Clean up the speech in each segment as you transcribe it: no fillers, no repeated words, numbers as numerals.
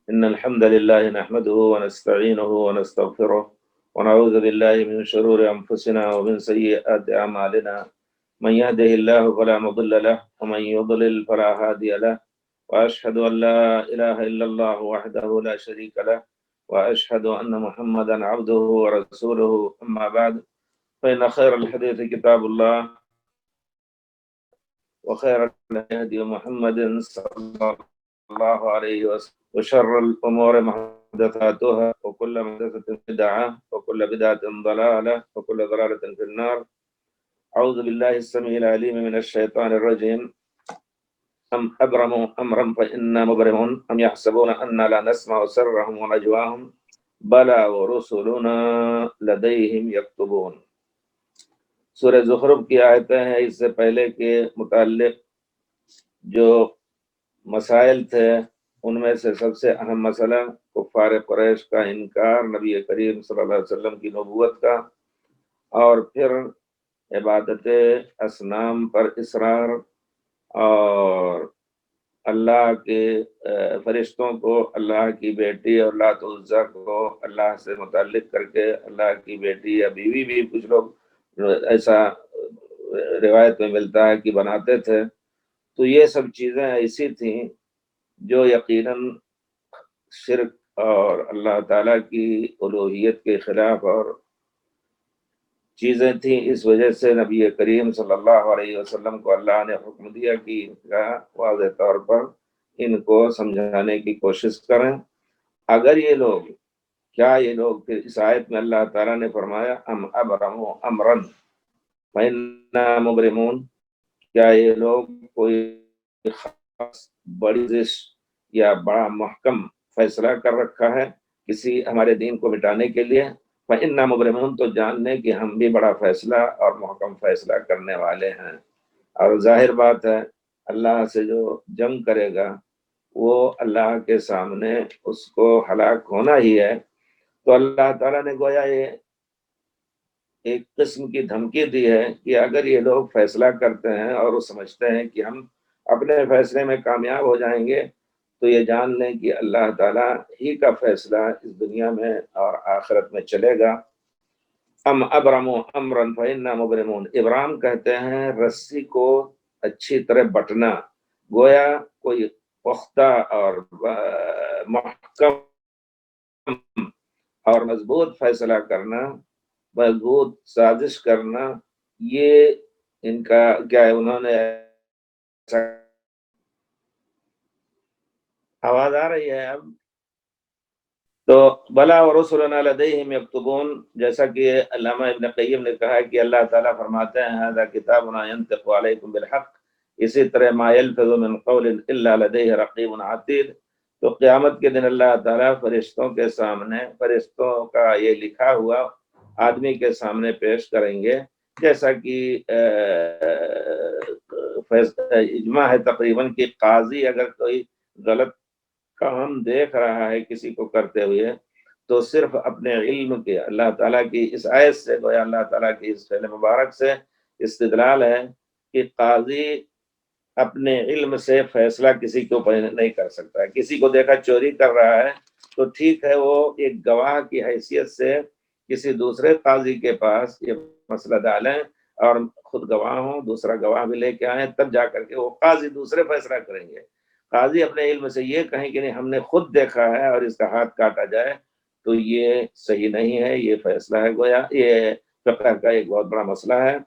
إن الحمد لله نحمده ونستعينه ونستغفره ونعوذ بالله من شرور أنفسنا ومن سيئات أعمالنا. من يهده الله فلا مضل له ومن يضلل فلا هادي له، وأشهد أن لا إله إلا الله وحده لا شريك له، وأشهد أن محمدا عبده ورسوله. أما بعد، فإن خير الحديث كتاب الله، وخير الهدي محمد صلى الله عليه وسلم، وشر الأمور محدثاتها، وكل محدثة بدعة، وكل بدعة ضلالة، وكل ضلالة في النار. أعوذ بالله السميع العليم من الشيطان الرجيم. أم أبرموا أمرا فإنا مبرمون أم يحسبون أنا لا نسمع سرهم ونجواهم بلى ورسلنا لديهم يكتبون. سورہ زخرف کی آیتیں ہیں. اس سے پہلے کے متعلق جو مسائل تھے ان میں سے سب سے اہم مسئلہ کفار قریش کا انکار نبی کریم صلی اللہ علیہ وسلم کی نبوت کا، اور پھر عبادت اصنام پر اصرار، اور اللہ کے فرشتوں کو اللہ کی بیٹی اور لات عزا کو اللہ سے متعلق کر کے اللہ کی بیٹی یا بیوی بھی کچھ لوگ ایسا روایت میں ملتا ہے کہ بناتے تھے. تو یہ سب چیزیں ایسی تھیں جو یقیناً شرک اور اللہ تعالیٰ کی الوہیت کے خلاف اور چیزیں تھیں. اس وجہ سے نبی کریم صلی اللہ علیہ وسلم کو اللہ نے حکم دیا کہ ان کا واضح طور پر ان کو سمجھانے کی کوشش کریں. اگر یہ لوگ پھر اس آیت میں اللہ تعالیٰ نے فرمایا ام ابرموا امرا فإنا مبرمون، کیا یہ لوگ کوئی خاص بڑی سازش یا بڑا محکم فیصلہ کر رکھا ہے کسی ہمارے دین کو مٹانے کے لیے؟ فإنا مبرمون، تو جان لیں کہ ہم بھی بڑا فیصلہ اور محکم فیصلہ کرنے والے ہیں. اور ظاہر بات ہے اللہ سے جو جنگ کرے گا وہ اللہ کے سامنے اس کو ہلاک ہونا ہی ہے. تو اللہ تعالیٰ نے گویا یہ ایک قسم کی دھمکی دی ہے کہ اگر یہ لوگ فیصلہ کرتے ہیں اور وہ سمجھتے ہیں کہ ہم اپنے فیصلے میں کامیاب ہو جائیں گے، تو یہ جان لیں کہ اللہ تعالیٰ ہی کا فیصلہ اس دنیا میں اور آخرت میں چلے گا. ام ابرموا امرا فإنا مبرمون، ابرام کہتے ہیں رسی کو اچھی طرح بٹنا، گویا کوئی پختہ اور محکم اور مضبوط فیصلہ کرنا، مضبوط سازش کرنا. یہ ان کا کیا ہے، انہوں نے آواز آ رہی ہے اب تو بلا ورسلنا لدیہم یکتبون، جیسا کہ علامہ ابن قیم نے کہا کہ اللہ تعالیٰ فرماتے ہیں ھذا کتابنا ینطق علیکم بالحق، اسی طرح ما یلفظ من قول الا لدیہ رقیب عتید. تو قیامت کے دن اللہ تعالیٰ فرشتوں کے سامنے فرشتوں کا یہ لکھا ہوا آدمی کے سامنے پیش کریں گے. جیسا کہ اجماع ہے تقریباً کہ قاضی اگر کوئی غلط کام دیکھ رہا ہے کسی کو کرتے ہوئے تو صرف اپنے علم کے، اللہ تعالیٰ کی اس آیت سے گویا اللہ تعالیٰ کی اس فعل مبارک سے استدلال ہے کہ قاضی اپنے علم سے فیصلہ کسی کے اوپر نہیں کر سکتا. کسی کو دیکھا چوری کر رہا ہے تو ٹھیک ہے وہ ایک گواہ کی حیثیت سے کسی دوسرے قاضی کے پاس یہ مسئلہ ڈالیں اور خود گواہ ہوں، دوسرا گواہ بھی لے کے آئیں، تب جا کر کے وہ قاضی دوسرے فیصلہ کریں گے. قاضی اپنے علم سے یہ کہیں کہ نہیں ہم نے خود دیکھا ہے اور اس کا ہاتھ کاٹا جائے تو یہ صحیح نہیں ہے، یہ فیصلہ ہے گویا یہ فقہ کا ایک بہت بڑا مسئلہ ہے.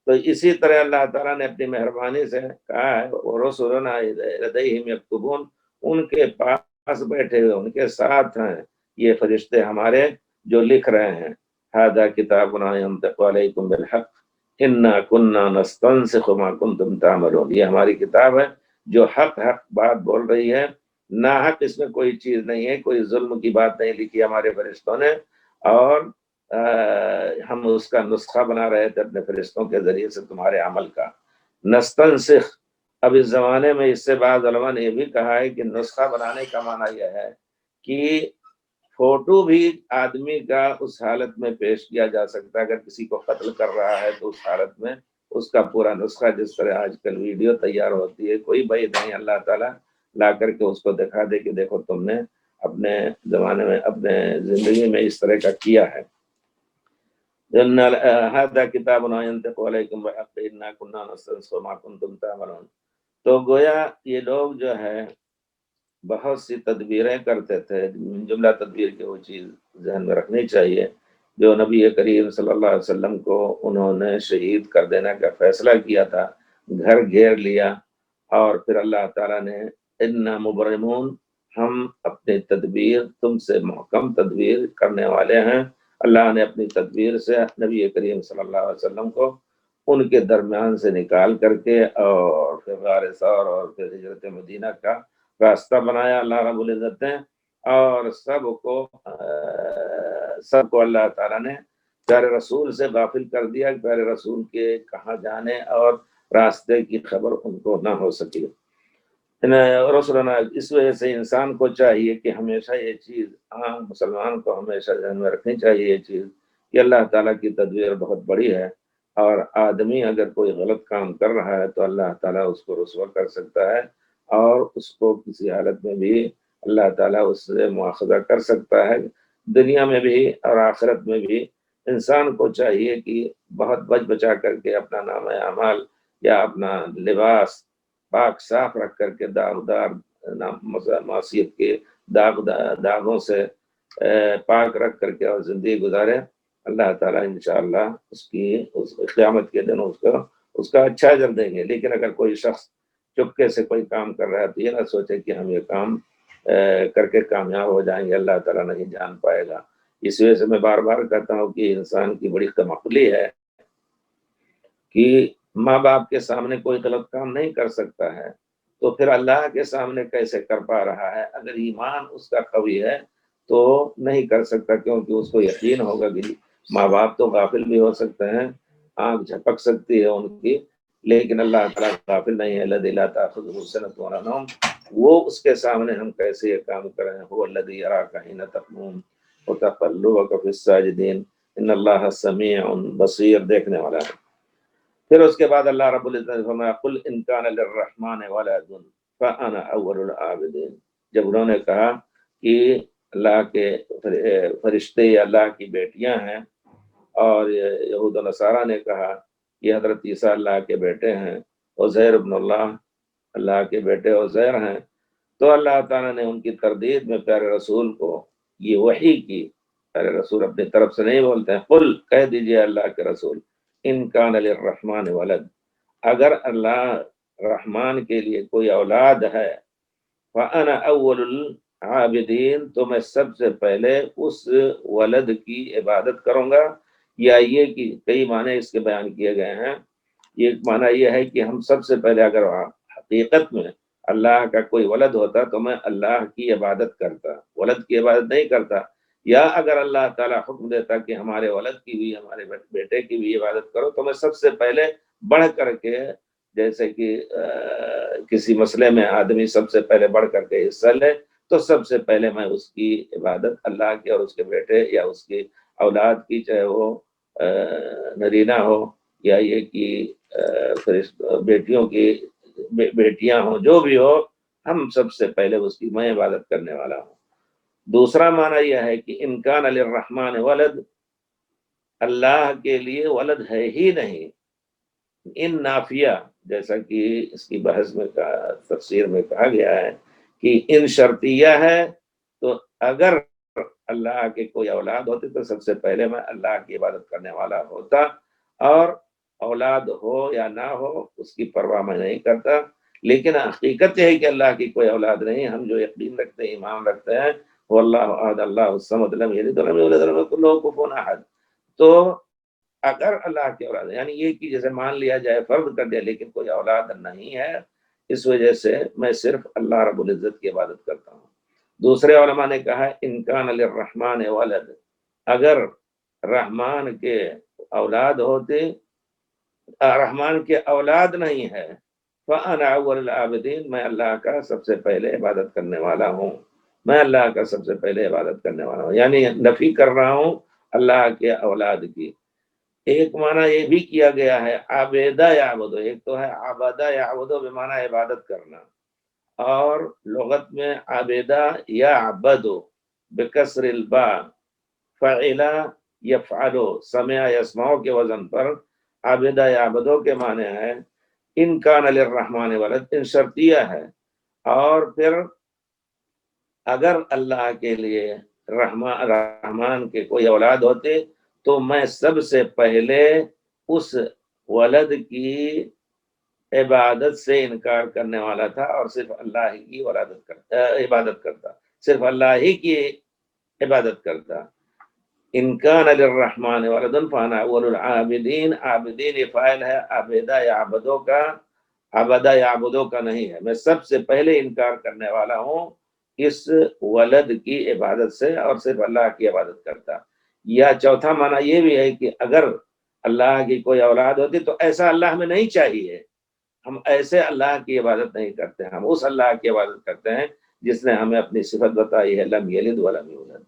تو اسی طرح اللہ تعالیٰ نے اپنی مہربانی سے کہا ہے وَرُسُلُنَا لَدَيْهِمْ يَكْتُبُونَ، ان کے پاس بیٹھے ہوئے ان کے ساتھ ہیں یہ فرشتے ہمارے جو لکھ رہے ہیں. هَذَا كِتَابُنَا يَنطِقُ عَلَيْكُمْ بِالْحَقِّ إِنَّا كُنَّا نَسْتَنسِخُ مَا كُنتُمْ تَعْمَلُونَ، یہ ہماری کتاب ہے جو حق بات بول رہی ہے، ناحق اس میں کوئی چیز نہیں ہے، کوئی ظلم کی بات نہیں لکھی ہمارے فرشتوں نے، اور ہم اس کا نسخہ بنا رہے تھے اپنے فرشتوں کے ذریعے سے تمہارے عمل کا. نستنسخ، اب اس زمانے میں اس سے بعض علماء نے یہ بھی کہا ہے کہ نسخہ بنانے کا معنی یہ ہے کہ فوٹو بھی آدمی کا اس حالت میں پیش کیا جا سکتا ہے. اگر کسی کو قتل کر رہا ہے تو اس حالت میں اس کا پورا نسخہ، جس طرح آج کل ویڈیو تیار ہوتی ہے، کوئی بعید نہیں اللہ تعالیٰ لا کر کے اس کو دکھا دے کہ دیکھو تم نے اپنے زمانے میں اپنے زندگی میں اس طرح کا کیا ہے۔ هذا کتاب ينطق عليكم بالحق إنا كنا نستنسخ ما كنتم تعملون۔ تو گویا یہ لوگ جو ہے بہت سی تدبیریں کرتے تھے، جملہ تدبیر کی وہ چیز ذہن میں رکھنی چاہیے جو نبی کریم صلی اللہ علیہ وسلم کو انہوں نے شہید کر دینے کا فیصلہ کیا تھا، گھر گھیر لیا، اور پھر اللہ تعالیٰ نے انا مبرمون، ہم اپنی تدبیر تم سے محکم تدبیر کرنے والے ہیں۔ اللہ نے اپنی تدبیر سے نبی کریم صلی اللہ علیہ وسلم کو ان کے درمیان سے نکال کر کے اور پھر غار ثور اور پھر ہجرت مدینہ کا راستہ بنایا اللہ رب العزت نے، اور سب کو اللہ تعالیٰ نے پیارے رسول سے غافل کر دیا، پیارے رسول کے کہاں جانے اور راستے کی خبر ان کو نہ ہو سکی۔ رسولنا، اس وجہ سے انسان کو چاہیے کہ ہمیشہ یہ چیز، عام مسلمان کو ہمیشہ ذہن میں رکھنی چاہیے یہ چیز کہ اللہ تعالیٰ کی تدبیر بہت بڑی ہے، اور آدمی اگر کوئی غلط کام کر رہا ہے تو اللہ تعالیٰ اس کو رسوا کر سکتا ہے، اور اس کو کسی حالت میں بھی اللہ تعالیٰ اس سے مواخذہ کر سکتا ہے، دنیا میں بھی اور آخرت میں بھی۔ انسان کو چاہیے کہ بہت بچ بچا کر کے اپنا نام اعمال یا اپنا لباس پاک صاف رکھ کر کے داغدار معصیت کے داغوں سے پاک رکھ کر کے اور زندگی گزارے۔ اللہ تعالیٰ انشاءاللہ اس قیامت کے دن اس کا اچھا اجر دیں گے۔ لیکن اگر کوئی شخص چپکے سے کوئی کام کر رہا ہے تو یہ نہ سوچے کہ ہم یہ کام کر کے کامیاب ہو جائیں گے، اللہ تعالیٰ نہیں جان پائے گا۔ اس وجہ سے میں بار بار کہتا ہوں کہ انسان کی بڑی کم عقلی ہے کہ ماں باپ کے سامنے کوئی غلط کام نہیں کر سکتا ہے تو پھر اللہ کے سامنے کیسے کر پا رہا ہے؟ اگر ایمان اس کا قوی ہے تو نہیں کر سکتا، کیونکہ اس کو یقین ہوگا کہ ماں باپ تو غافل بھی ہو سکتے ہیں، آنکھ جھپک سکتی ہے ان کی، لیکن اللہ تعالیٰ غافل نہیں ہے۔ الذی لا تأخذہ سنۃ ولا نوم، وہ اس کے سامنے ہم کیسے یہ کام کریں؟ هو الذی یراک حین تقوم وتقلبک فی الساجدین ان اللہ سمیع بصیر، دیکھنے والا ہے۔ پھر اس کے بعد اللہ رب العزت نے فرمایا قل ان کان للرحمن ولد فانا اول العابدین، جب انہوں نے کہا کہ اللہ کے فرشتے اللہ کی بیٹیاں ہیں، اور یہود و نصارہ نے کہا کہ حضرت عیسیٰ اللہ کے بیٹے ہیں، عزیر ابن اللہ اللہ کے بیٹے عزیر ہیں، تو اللہ تعالیٰ نے ان کی تردید میں پیارے رسول کو یہ وحی کی۔ پیارے رسول اپنی طرف سے نہیں بولتے ہیں، قل، کہہ دیجئے اللہ کے رسول، ان کان للرحمن ولد، اگر اللہ رحمان کے لیے کوئی اولاد ہے، فانا اول العابدین، تو میں سب سے پہلے اس ولد کی عبادت کروں گا۔ یا یہ کہ کئی معنی اس کے بیان کیے گئے ہیں، ایک معنی یہ ہے کہ ہم سب سے پہلے اگر حقیقت میں اللہ کا کوئی ولد ہوتا تو میں اللہ کی عبادت کرتا، ولد کی عبادت نہیں کرتا، یا اگر اللہ تعالیٰ حکم دیتا کہ ہمارے ولد کی بھی ہمارے بیٹے کی بھی عبادت کرو تو میں سب سے پہلے بڑھ کر کے، جیسے کہ کسی مسئلے میں آدمی سب سے پہلے بڑھ کر کے حصہ لے تو سب سے پہلے میں اس کی عبادت اللہ کی اور اس کے بیٹے یا اس کی اولاد کی، چاہے وہ نرینہ ہو یا یہ کہ بیٹیوں کی بیٹیاں ہوں، جو بھی ہو، ہم سب سے پہلے اس کی میں عبادت کرنے والا ہوں۔ دوسرا معنی یہ ہے کہ ان کان للرحمن ولد، اللہ کے لیے ولد ہے ہی نہیں، ان نافیہ، جیسا کہ اس کی بحث میں تفسیر میں کہا گیا ہے کہ ان شرطیہ ہے، تو اگر اللہ کے کوئی اولاد ہوتی تو سب سے پہلے میں اللہ کی عبادت کرنے والا ہوتا، اور اولاد ہو یا نہ ہو اس کی پرواہ میں نہیں کرتا۔ لیکن حقیقت یہ ہے کہ اللہ کی کوئی اولاد نہیں، ہم جو یقین رکھتے ہیں، ایمان رکھتے ہیں، واللہ احد اللہ الصمد لم یلد ولم یولد ولم یکن له کفوا احد، تو اگر اللہ کی اولاد ہے، یعنی یہ کہ جیسے مان لیا جائے فرض کر دیا لیکن کوئی اولاد نہیں ہے، اس وجہ سے میں صرف اللہ رب العزت کی عبادت کرتا ہوں۔ دوسرے علماء نے کہا ان کان للرحمن ولد، اگر رحمان کے اولاد ہوتے، رحمان کے اولاد نہیں ہے، فانا اول العابدین، میں اللہ کا سب سے پہلے عبادت کرنے والا ہوں، میں اللہ کا سب سے پہلے عبادت کرنے والا ہوں، یعنی نفی کر رہا ہوں اللہ کے اولاد کی۔ ایک معنی یہ بھی کیا گیا ہے عابدہ یعبدو، ایک تو ہے عبدہ یعبدو بمعنی عبادت کرنا، اور لغت میں عابدہ یعبدو بکسر البا، فعلا یفعلو، سمع یسمعو کے وزن پر عابدہ یعبدو کے معنی ہے ان کان للرحمن ولد، ان شرطیہ ہے، اور پھر اگر اللہ کے لیے رحمان کے کوئی اولاد ہوتے تو میں سب سے پہلے اس ولد کی عبادت سے انکار کرنے والا تھا اور صرف اللہ ہی کی عبادت کرتا، صرف اللہ ہی کی عبادت کرتا۔ ان کان للرحمن ولد فانا اول العابدین، عابدین یہ فاعل ہے عابدہ یعبدو کا، عبدہ یعبدو کا نہیں ہے، میں سب سے پہلے انکار کرنے والا ہوں اس ولد کی عبادت سے اور صرف اللہ کی عبادت کرتا۔ یا چوتھا معنی یہ بھی ہے کہ اگر اللہ کی کوئی اولاد ہوتی تو ایسا اللہ میں نہیں چاہیے، ہم ایسے اللہ کی عبادت نہیں کرتے، ہم اس اللہ کی عبادت کرتے ہیں جس نے ہمیں اپنی صفت بتائی ہے لم یلد ولم یولد،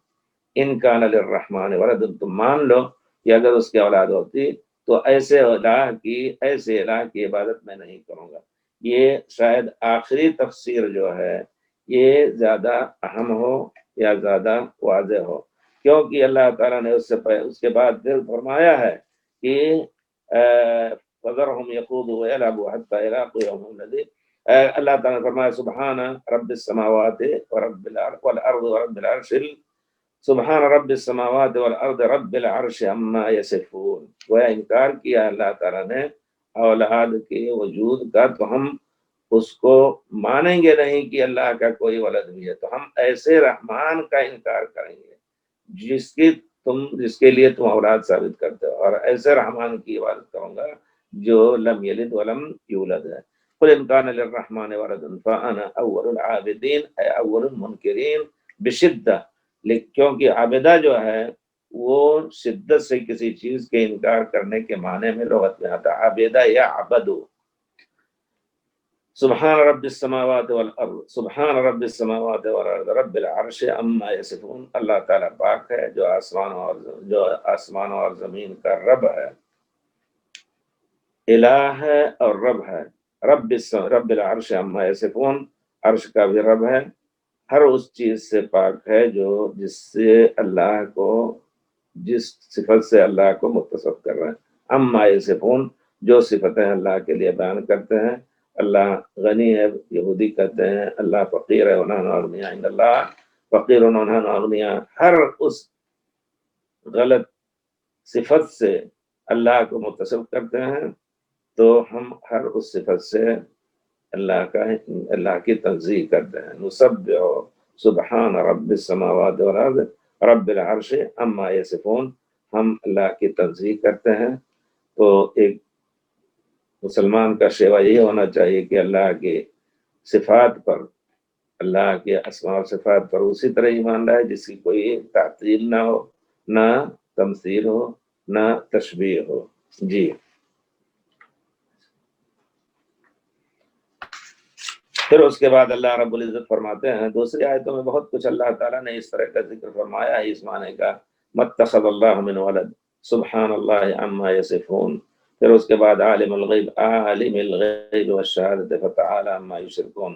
ان کان للرحمن ولد، تم مان لو کہ اگر اس کی اولاد ہوتی تو ایسے الہ کی عبادت میں نہیں کروں گا۔ یہ شاید آخری تفسیر جو ہے یہ زیادہ اہم ہو یا زیادہ واضح ہو، کیونکہ اللہ تعالیٰ نے اس کے بعد پھر فرمایا ہے کہ فذرهم يخوضوا ويلعبوا حتى يلاقوا يومهم الذي، اللہ تعالیٰ نے فرمایا سبحان رب السماوات ورب والارض ورب العرش، سبحان رب السماوات والارض رب العرش عما یصفون، گویا انکار کیا اللہ تعالیٰ نے اولاد کے وجود کا، تو ہم اس کو مانیں گے نہیں کہ اللہ کا کوئی ولد بھی ہے، تو ہم ایسے رحمان کا انکار کریں گے جس کے لیے تم اولاد ثابت کرتے ہو، اور ایسے رحمان کی عبادت کروں گا جو لم یلد ولم یولد ہے۔ قل ان کان للرحمن ولد فانا اول العابدین، اے اول المنکرین بشدہ، کیونکہ عابدہ جو ہے وہ شدت سے کسی چیز کے انکار کرنے کے معنی میں لغت میں آتا ہے، عابدہ یا عبدو۔ سبحان رب السماوات والارض، سبحان رب السماوات والارض رب العرش عما یصفون، اللہ تعالیٰ پاک ہے جو آسمان اور زمین کا رب ہے، الہ ہے اور رب ہے، رب العرش عما یصفون، عرش کا بھی رب ہے، ہر اس چیز سے پاک ہے جس صفت سے اللہ کو متصف کر رہے ہیں، عما یصفون، جو صفتیں اللہ کے لیے بیان کرتے ہیں۔ اللہ غنی ہے، یہودی کہتے ہیں، اللہ فقیر ہے، ونحن اغنیاء عند اللہ، فقیر ونحن اغنیاء، ہر اس غلط صفت سے اللہ کو متصف کرتے ہیں، تو ہم ہر اس صفت سے اللہ کی تنزیہ کرتے ہیں۔ نسبح سبحان رب السماوات والارض رب العرش عما یصفون، ہم اللہ کی تنزیہ کرتے ہیں۔ تو ایک مسلمان کا شیوا یہ ہونا چاہیے کہ اللہ کے صفات پر، اللہ کے اسماء و صفات پر اسی طرح ایمان لائے جس کی کوئی تعطیل نہ ہو، نہ تمثیل ہو، نہ تشبیہ ہو۔ جی پھر اس کے بعد اللہ رب العزت فرماتے ہیں دوسری آیتوں میں بہت کچھ اللہ تعالیٰ نے اس طرح کا ذکر فرمایا ہے اس معنی کا، متخذ اللہ من ولد سبحان اللہ عما یصفون، پھر اس کے بعد عالم الغیب والشہادۃ فتعالی عما یشرکون،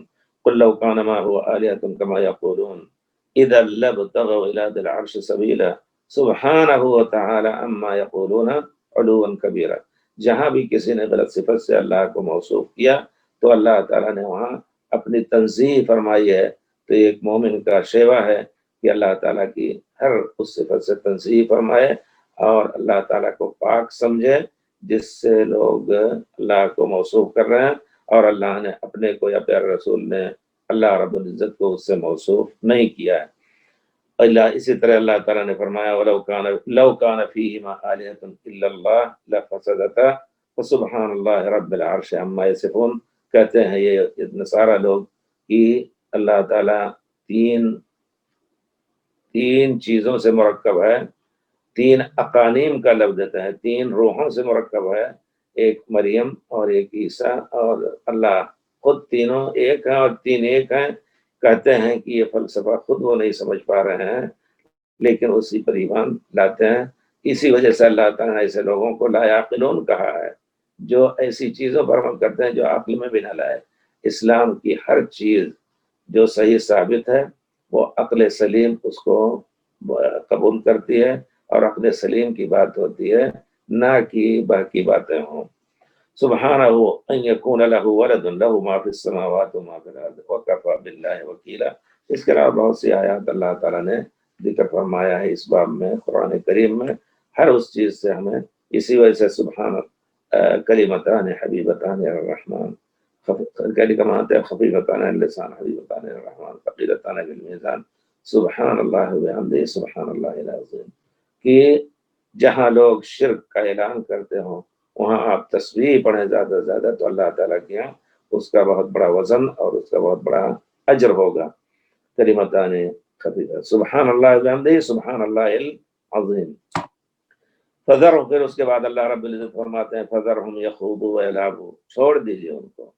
قل لو کان معه آلہۃ کما یقولون اذا لابتغوا الی ذی العرش سبیلا سبحانہ وتعالی عما یقولون علوا کبیرا۔ جہاں بھی کسی نے غلط صفت سے اللہ کو موصوف کیا تو اللہ تعالیٰ نے وہاں اپنی تنزیہ فرمائی ہے، تو ایک مومن کا شیوا ہے کہ اللہ تعالیٰ کی ہر اس صفت سے تنزیہ فرمائے اور اللہ تعالیٰ کو پاک سمجھے جس سے لوگ اللہ کو موصوف کر رہے ہیں، اور اللہ نے اپنے کو یا پیارے رسول نے اللہ رب العزت کو اس سے موصوف نہیں کیا ہے۔ اسی طرح اللہ تعالیٰ نے فرمایا لو کان فیہما آلہۃ الا اللہ لفسدتا فسبحان اللہ رب العرش عما یصفون، کہتے ہیں یہ نصارہ لوگ کہ اللہ تعالیٰ تین چیزوں سے مرکب ہے، تین اقانیم کا لفظ دیتا ہے، تین روحوں سے مرکب ہے، ایک مریم اور ایک عیسیٰ اور اللہ، خود تینوں ایک ہیں اور تین ایک ہیں۔ کہتے ہیں کہ یہ فلسفہ خود وہ نہیں سمجھ پا رہے ہیں لیکن اسی پر ایمان لاتے ہیں، اسی وجہ سے اللہ تعالیٰ نے ایسے لوگوں کو لا یعقلون کہا ہے، جو ایسی چیزوں پر عمل کرتے ہیں جو عقل میں بھی نہ لائے۔ اسلام کی ہر چیز جو صحیح ثابت ہے وہ عقل سلیم اس کو قبول کرتی ہے، اور عقل سلیم کی بات ہوتی ہے، نہ کہ باقی باتیں ہوں۔ سبحانہ ان یکون له ولد له ما فی السماوات وما فی الارض وکفی باللہ وکیلا۔ اس کے علاوہ بہت سی آیات اللہ تعالیٰ نے ذکر فرمایا ہے اس باب میں، قرآن کریم میں، ہر اس چیز سے ہمیں اسی وجہ سے سبحان کلمتان حبیبتان الرحمن، کلمات خفیفتان اللسان حبیبتان الرحمن ثقیلتان فی المیزان، سبحان اللہ وبحمدہ سبحان اللہ العظیم، کہ جہاں لوگ شرک کا اعلان کرتے ہوں وہاں آپ تسبیح پڑھیں زیادہ سے زیادہ، تو اللہ تعالیٰ کے یہاں اس کا بہت بڑا وزن اور اس کا بہت بڑا اجر ہوگا۔ کلمتان خفیفہ سبحان اللہ وبحمدہ سبحان اللہ العظیم۔ فذرهم، پھر اس کے بعد اللہ رب العزت فرماتے ہیں فذرهم یخوضوا ویلعبوا، چھوڑ دیجئے ان کو،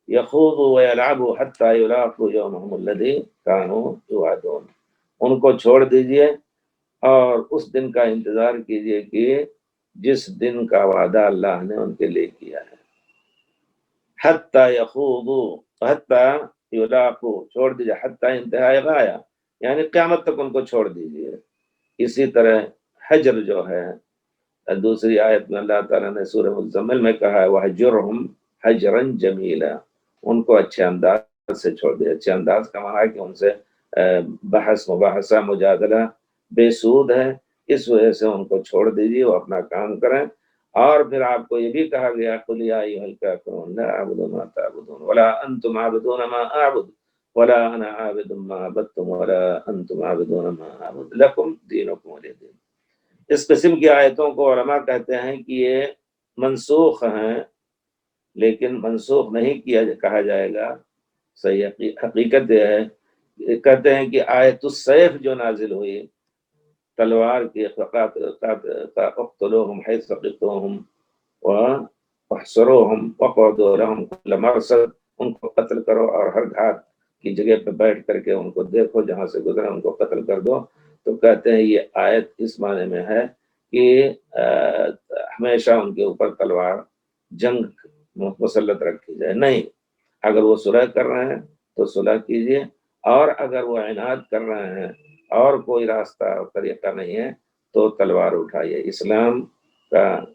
یخوضوا ویلعبوا حتی یلاقوا یومهم الذی کانوا یوعدون، ان کو چھوڑ دیجئے اور اس دن کا انتظار کیجئے کہ جس دن کا وعدہ اللہ نے ان کے لیے کیا ہے۔ حتی یخوضوا، حتی یلاقوا، چھوڑ دیجئے، حتی انتہائی غایہ، یعنی قیامت تک ان کو چھوڑ دیجئے۔ اسی طرح حجر جو ہے، دوسری آیت میں اللہ تعالیٰ نے سورہ مزمل میں کہا ہے وَحْجُرْهُمْ حَجْرًا جَمِيلًا، ان کو اچھے انداز سے چھوڑ دیا۔ اچھے انداز کا معنی ہے کہ ان سے بحث مباحثہ مجادلہ بے سود ہے، اس وجہ سے ان کو چھوڑ دیجیے، وہ اپنا کام کریں۔ اور پھر آپ کو یہ بھی کہا گیا قُلْ يَا أَيُّهَا الْكَافِرُونَ لَا أَعْبُدُ مَا تَعْبُدُونَ وَلَا أَنْتُمْ عَابِدُونَ مَا أَعْبُدُ وَلَا أَنَا عَابِدٌ مَا عَبَدتُّمْ وَلَا أَنْتُمْ عَابِدُونَ مَا أَعْبُدُ لَكُمْ دِينُكُمْ وَلِيَ دِينِ۔ اس قسم کی آیتوں کو علماء کہتے ہیں کہ یہ منسوخ ہیں، لیکن منسوخ نہیں کہا جائے گا، صحیح حقیقت یہ ہے، کہتے ہیں کہ آیت السیف جو نازل ہوئی، تلوار کی، اقتلوہم حیث ثقفتوہم واحصروہم وقعدوا لہم کل مرصد، ان کو قتل کرو اور ہر گھاٹ کی جگہ پہ بیٹھ کر کے ان کو دیکھو، جہاں سے گزرے ان کو قتل کر دو۔ تو کہتے ہیں یہ آیت اس معنی میں ہے کہ ہمیشہ ان کے اوپر تلوار جنگ مسلط رکھی جائے، نہیں، اگر وہ صلح کر رہے ہیں تو صلح کیجیے، اور اگر وہ عناد کر رہے ہیں اور کوئی راستہ اور طریقہ نہیں ہے تو تلوار اٹھائیے۔ اسلام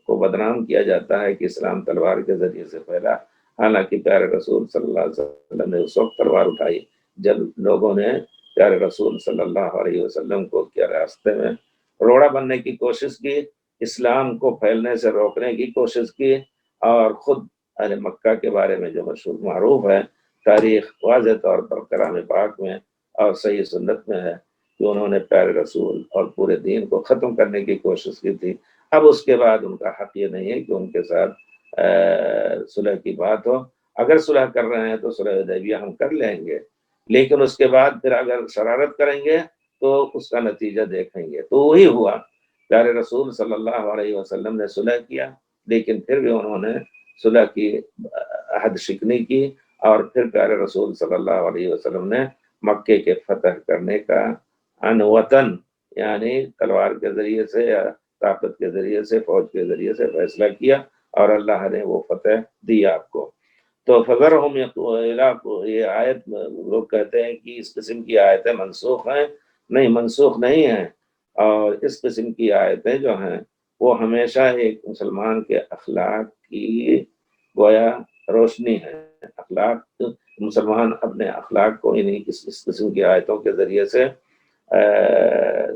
کو بدنام کیا جاتا ہے کہ اسلام تلوار کے ذریعے سے پھیلا، حالانکہ پیارے رسول صلی اللہ علیہ وسلم نے اس وقت تلوار اٹھائی جب لوگوں نے پیارے رسول صلی اللہ علیہ وسلم کو کیا راستے میں روڑا بننے کی کوشش کی، اسلام کو پھیلنے سے روکنے کی کوشش کی، اور خود اہل مکہ کے بارے میں جو مشہور معروف ہے، تاریخ واضح طور پر کلام پاک میں اور صحیح سنت میں ہے کہ انہوں نے پیارے رسول اور پورے دین کو ختم کرنے کی کوشش کی تھی۔ اب اس کے بعد ان کا حق یہ نہیں ہے کہ ان کے ساتھ صلح کی بات ہو، اگر صلح کر رہے ہیں تو صلح حدیبیہ ہم کر لیں گے، لیکن اس کے بعد پھر اگر شرارت کریں گے تو اس کا نتیجہ دیکھیں گے۔ تو وہی ہوا، پیارے رسول صلی اللہ علیہ وسلم نے صلح کیا، لیکن پھر بھی انہوں نے صلح کی عہد شکنی کی، اور پھر پیارے رسول صلی اللہ علیہ وسلم نے مکے کے فتح کرنے کا عن وطن، یعنی تلوار کے ذریعے سے یا طاقت کے ذریعے سے، فوج کے ذریعے سے فیصلہ کیا، اور اللہ نے وہ فتح دی آپ کو۔ تو فذرہم یہ آیت، لوگ کہتے ہیں کہ اس قسم کی آیتیں منسوخ ہیں، نہیں، منسوخ نہیں ہیں، اور اس قسم کی آیتیں جو ہیں وہ ہمیشہ ایک مسلمان کے اخلاق کی گویا روشنی ہے۔ اخلاق، مسلمان اپنے اخلاق کو اس قسم کی آیتوں کے ذریعے سے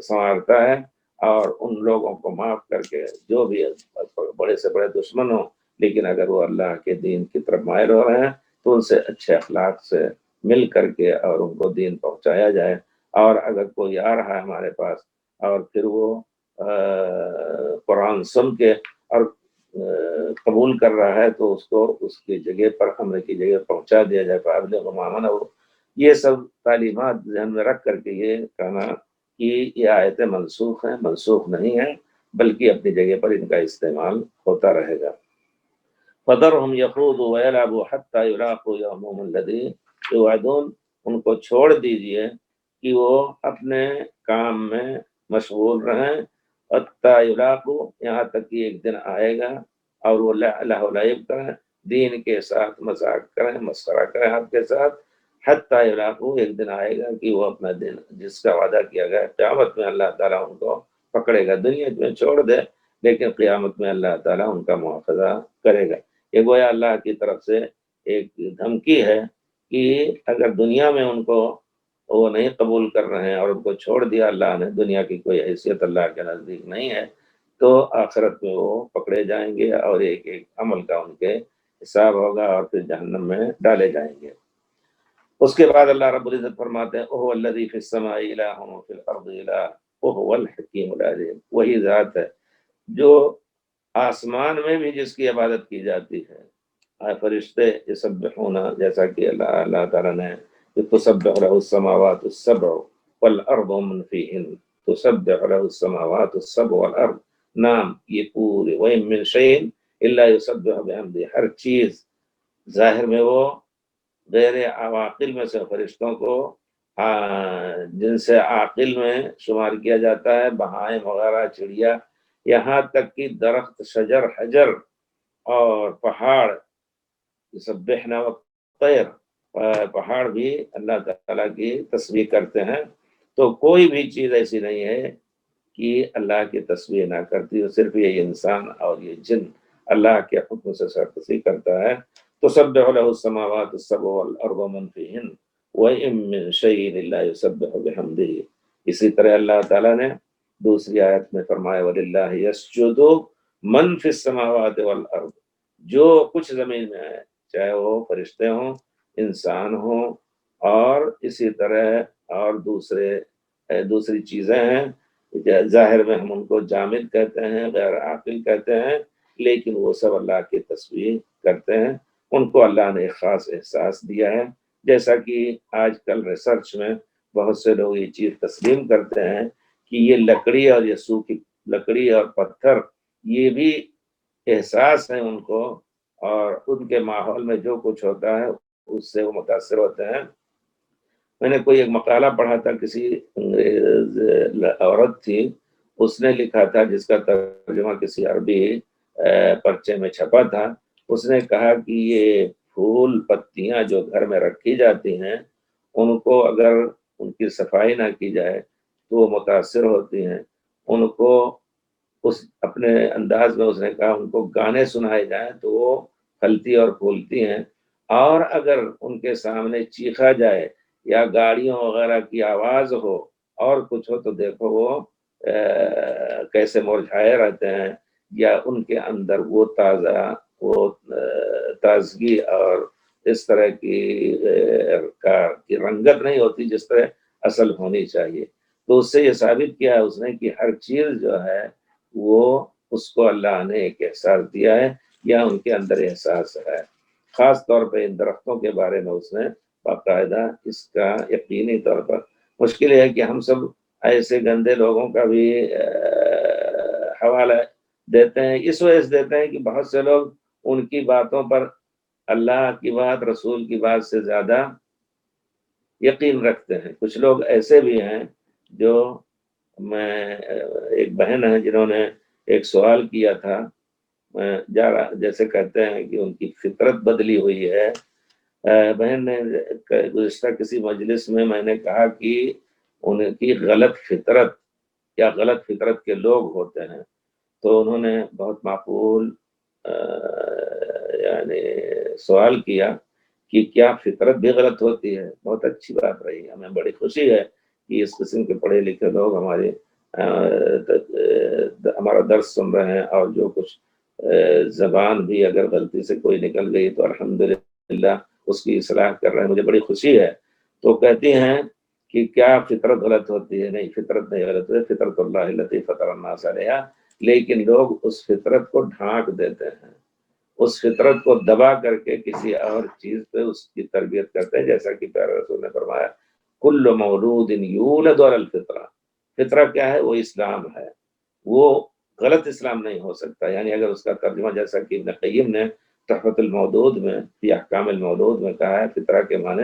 سنوارتا ہے، اور ان لوگوں کو معاف کر کے جو بھی بڑے سے بڑے دشمن ہوں، لیکن اگر وہ اللہ کے دین کی طرف مائل ہو رہے ہیں تو ان سے اچھے اخلاق سے مل کر کے اور ان کو دین پہنچایا جائے۔ اور اگر کوئی آ رہا ہے ہمارے پاس اور پھر وہ قرآن سن کے اور قبول کر رہا ہے تو اس کو اس کی جگہ پر، امر کی جگہ پہنچا دیا جائے، فَأَبْلِغْ مَا أَمَرَهُ۔ یہ سب تعلیمات ذہن میں رکھ کر کے یہ کہنا کہ یہ آیتیں منسوخ ہیں، منسوخ نہیں ہیں، بلکہ اپنی جگہ پر ان کا استعمال ہوتا رہے گا۔ فَذَرْهُمْ يَخُوضُوا وَيَلْعَبُوا حَتَّى يُلَاقُوا يَوْمَهُمُ الَّذِي يُوعَدُونَ، ان کو چھوڑ دیجئے کہ وہ اپنے کام میں مشغول رہیں، حَتَّى يُلَاقُوا، یہاں تک کہ ایک دن آئے گا اور وہ لہو لعب کریں، دین کے ساتھ مذاق کریں، مسخرہ کریں آپ کے ساتھ، حتیٰ یلاقو، ایک دن آئے گا کہ وہ اپنا دن جس کا وعدہ کیا گیا، قیامت میں اللہ تعالیٰ ان کو پکڑے گا، دنیا میں چھوڑ دے لیکن قیامت میں اللہ تعالیٰ ان کا مواخذہ کرے گا۔ یہ گویا اللہ کی طرف سے ایک دھمکی ہے کہ اگر دنیا میں ان کو وہ نہیں قبول کر رہے ہیں اور ان کو چھوڑ دیا اللہ نے، دنیا کی کوئی حیثیت اللہ کے نزدیک نہیں ہے، تو آخرت میں وہ پکڑے جائیں گے اور ایک ایک عمل کا ان کے حساب ہوگا اور پھر جہنم میں ڈالے جائیں گے۔ اس کے بعد اللہ رب العزت فرماتے ہیں اوہ الذی فی السماء الہ وفی الارض الہ وہو الحکیم العلیم، وہی ذات ہے جو آسمان میں بھی جس کی عبادت کی جاتی ہے، فرشتے یسبحون، جیسا کہ اللہ تعالیٰ نے تسبح له السماوات السبع والارض ومن فیہن، تسبح له السماوات السبع والارض، نام یہ پورے، وَإِن مِّن شَيْءٍ إِلَّا يُسَبِّحُ بِحَمْدِهِ، ہر چیز ظاہر میں وہ غیر عواقل میں سے فرشتوں کو جن سے عاقل میں شمار کیا جاتا ہے، بہائم وغیرہ، چڑیا، یہاں تک کہ درخت، شجر، حجر اور پہاڑ، یسبحنا والطیر، پہاڑ بھی اللہ تعالیٰ کی تسبیح کرتے ہیں۔ تو کوئی بھی چیز ایسی نہیں ہے کہ اللہ کی تسبیح نہ کرتی ہو، صرف یہ انسان اور یہ جن اللہ کے حکم سے سرکشی کرتا ہے۔ تسبح له السماوات السبع والارض ومن فیہن وَإِن مِّن شَيْءٍ إِلَّا يُسَبِّحُ بِحَمْدِهِ۔ اسی طرح اللہ تعالیٰ نے دوسری آیت میں فرمایا وَلِلَّهِ يَسْجُدُ مَن فِي السَّمَاوَاتِ وَالْأَرْضِ، جو کچھ زمین میں ہے، چاہے وہ فرشتے ہوں، انسان ہوں، اور اسی طرح اور دوسری چیزیں ہیں، ظاہر میں ہم ان کو جامد کہتے ہیں، غیر عاقل کہتے ہیں، لیکن وہ سب اللہ کی تسبیح کرتے ہیں۔ ان کو اللہ نے ایک خاص احساس دیا ہے، جیسا کہ آج کل ریسرچ میں بہت سے لوگ یہ چیز تسلیم کرتے ہیں کہ یہ لکڑی اور یہ سوکھی لکڑی اور پتھر، یہ بھی احساس ہے ان کو، اور ان کے ماحول میں جو کچھ ہوتا ہے اس سے وہ متاثر ہوتے ہیں۔ میں نے کوئی ایک مقالہ پڑھا تھا، کسی انگریز عورت تھی، اس نے لکھا تھا، جس کا ترجمہ کسی عربی پرچے میں چھپا تھا، اس نے کہا کہ یہ پھول پتیاں جو گھر میں رکھی جاتی ہیں، ان کو اگر ان کی صفائی نہ کی جائے تو وہ متاثر ہوتی ہیں۔ ان کو اس اپنے انداز میں اس نے کہا ان کو گانے سنائے جائیں تو وہ پھلتی اور پھولتی ہیں، اور اگر ان کے سامنے چیخا جائے یا گاڑیوں وغیرہ کی آواز ہو اور کچھ ہو تو دیکھو وہ کیسے مرجھائے رہتے ہیں، یا ان کے اندر وہ تازگی اور اس طرح کی رنگت نہیں ہوتی جس طرح اصل ہونی چاہیے۔ تو اس سے یہ ثابت کیا ہے اس نے کہ ہر چیز جو ہے وہ اس کو اللہ نے ایک احساس دیا ہے، یا ان کے اندر احساس ہے۔ خاص طور پہ ان درختوں کے بارے میں اس نے باقاعدہ اس کا یقینی طور پر، مشکل ہے کہ ہم سب ایسے گندے لوگوں کا بھی حوالہ دیتے ہیں، اس وجہ سے دیتے ہیں کہ بہت سے لوگ ان کی باتوں پر اللہ کی بات، رسول کی بات سے زیادہ یقین رکھتے ہیں۔ کچھ لوگ ایسے بھی ہیں جو، میں ایک بہن ہے جنہوں نے ایک سوال کیا تھا، جیسے کہتے ہیں کہ ان کی فطرت بدلی ہوئی ہے۔ بہن نے گزشتہ کسی مجلس میں نے کہا کہ ان کی غلط فطرت یا غلط فطرت کے لوگ ہوتے ہیں، تو انہوں نے بہت معقول یعنی سوال کیا کہ کیا فطرت بھی غلط ہوتی ہے؟ بہت اچھی بات رہی، ہمیں بڑی خوشی ہے کہ اس قسم کے پڑھے لکھے لوگ ہمارا درس سن رہے ہیں، اور جو کچھ زبان بھی اگر غلطی سے کوئی نکل گئی تو الحمدللہ اس کی اصلاح کر رہے ہیں، مجھے بڑی خوشی ہے۔ تو کہتی ہیں کہ کیا فطرت غلط ہوتی ہے؟ نہیں، فطرت نہیں غلط ہوتی، فطرت اللہ التی فطر الناس علیہا، لیکن لوگ اس فطرت کو ڈھانک دیتے ہیں، اس فطرت کو دبا کر کے کسی اور چیز پہ اس کی تربیت کرتے ہیں، جیسا کہ پیارے رسول نے فرمایا کل مولود یولد علی الفطرہ، فطرہ کیا ہے؟ وہ اسلام ہے، وہ غلط اسلام نہیں ہو سکتا۔ یعنی اگر اس کا ترجمہ جیسا کہ ابن قیم نے تحفۃ المودود میں فی احکام المولود میں کہا ہے، فطرہ کے معنی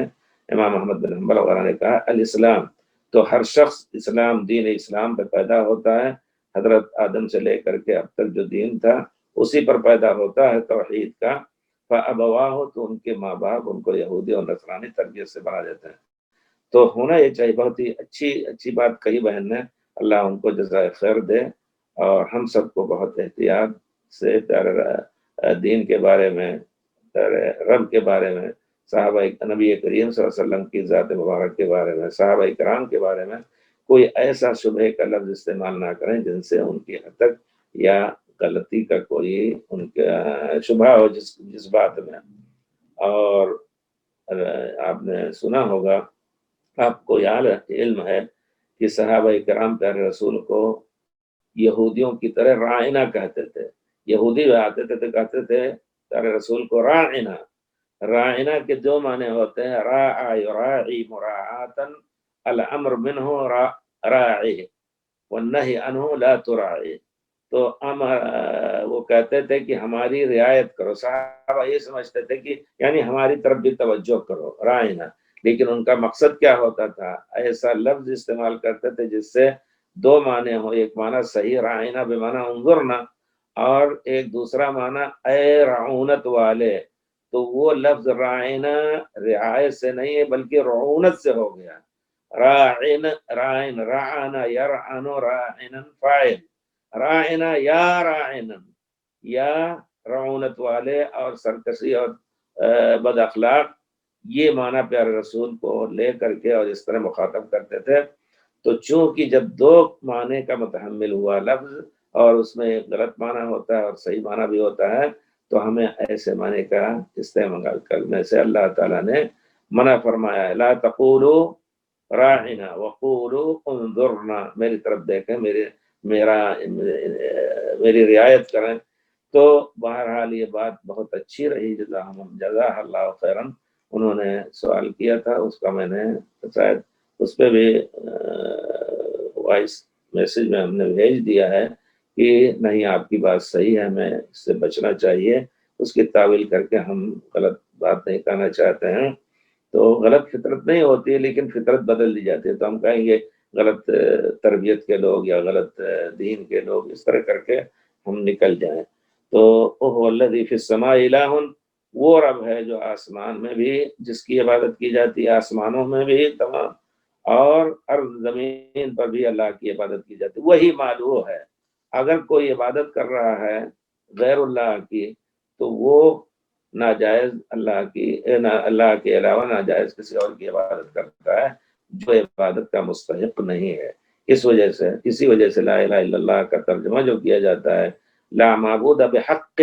امام احمد بن حنبل وغیرہ نے کہا الاسلام، تو ہر شخص اسلام، دین اسلام پہ پیدا ہوتا ہے، حضرت آدم سے لے کر کے اب تک جو دین تھا اسی پر پیدا ہوتا ہے، توحید کا۔ فَأَبَوَاهُ تو ان کے ماں باپ ان کو یہودی اور نصرانی تربیت سے بنا دیتے ہیں. تو ہونا یہ چاہیے. بہت ہی اچھی بات کہی بہن نے, اللہ ان کو جزائے خیر دے, اور ہم سب کو بہت احتیاط سے دین کے بارے میں, رب کے بارے میں, صحابہ نبی کریم صلی اللہ علیہ وسلم کی ذات مبارک کے بارے میں, صحابہ کرام کے بارے میں کوئی ایسا شبہ کا لفظ استعمال نہ کریں جن سے ان کی حد تک یا غلطی کا کوئی ان کا شبہ ہو جس بات میں. اور آپ نے سنا ہوگا, آپ کو علم ہے کہ صحابہ کرام پیارے رسول کو یہودیوں کی طرح رائنا کہتے تھے. یہودی آتے تھے تو کہتے تھے پیارے رسول کو رائنا. رائنا کے دو معنی ہوتے ہیں, راعی یراعی مراعاتا, الامر منہ راعی والنہی عنہ لا تراعی. تو وہ کہتے تھے کہ ہماری رعایت کرو. صحابہ یہ سمجھتے تھے کہ یعنی ہماری طرف بھی توجہ کرو, رائنا. لیکن ان کا مقصد کیا ہوتا تھا, ایسا لفظ استعمال کرتے تھے جس سے دو معنی ہو. ایک معنی صحیح رائنا بمعنی انظرنا, اور ایک دوسرا معنی اے رعونت والے. تو وہ لفظ رائنا رعایت سے نہیں ہے بلکہ رعونت سے ہو گیا. رائن رعنا یرعن رائنا فاعل, رائنا یا رائنا, یا رعونت والے اور سرکشی اور بد اخلاق, یہ معنی پیارے رسول کو لے کر کے اور اس طرح مخاطب کرتے تھے. تو چونکہ جب دو معنی کا متحمل ہوا لفظ, اور اس میں ایک غلط معنی ہوتا ہے اور صحیح معنی بھی ہوتا ہے, تو ہمیں ایسے معنی کا استعمال کرنے سے اللہ تعالیٰ نے منع فرمایا ہے. لا تقولوا راعنا وقولوا انظرنا, میری طرف دیکھیں, میری رعایت کریں. تو بہرحال یہ بات بہت اچھی رہی, جزاہ اللہ خیرن. انہوں نے سوال کیا تھا, اس کا میں نے شاید اس پہ بھی وائس میسج میں ہم نے بھیج دیا ہے کہ نہیں آپ کی بات صحیح ہے, ہمیں اس سے بچنا چاہیے. اس کی تعویل کر کے ہم غلط بات نہیں کہنا چاہتے ہیں. تو غلط فطرت نہیں ہوتی ہے لیکن فطرت بدل دی جاتی ہے. تو ہم کہیں گے غلط تربیت کے لوگ یا غلط دین کے لوگ, اس طرح کر کے ہم نکل جائیں. تو اوہ الذی فی السماء الہ, وہ رب ہے جو آسمان میں بھی جس کی عبادت کی جاتی ہے, آسمانوں میں بھی تمام, اور ارض زمین پر بھی اللہ کی عبادت کی جاتی ہے. وہی معلوم ہے. اگر کوئی عبادت کر رہا ہے غیر اللہ کی تو وہ ناجائز اللہ کے علاوہ ناجائز کسی اور کی عبادت کرتا ہے جو عبادت کا مستحق نہیں ہے. اسی وجہ سے لا الہ الا اللہ کا ترجمہ جو کیا جاتا ہے, لا معبود بحق,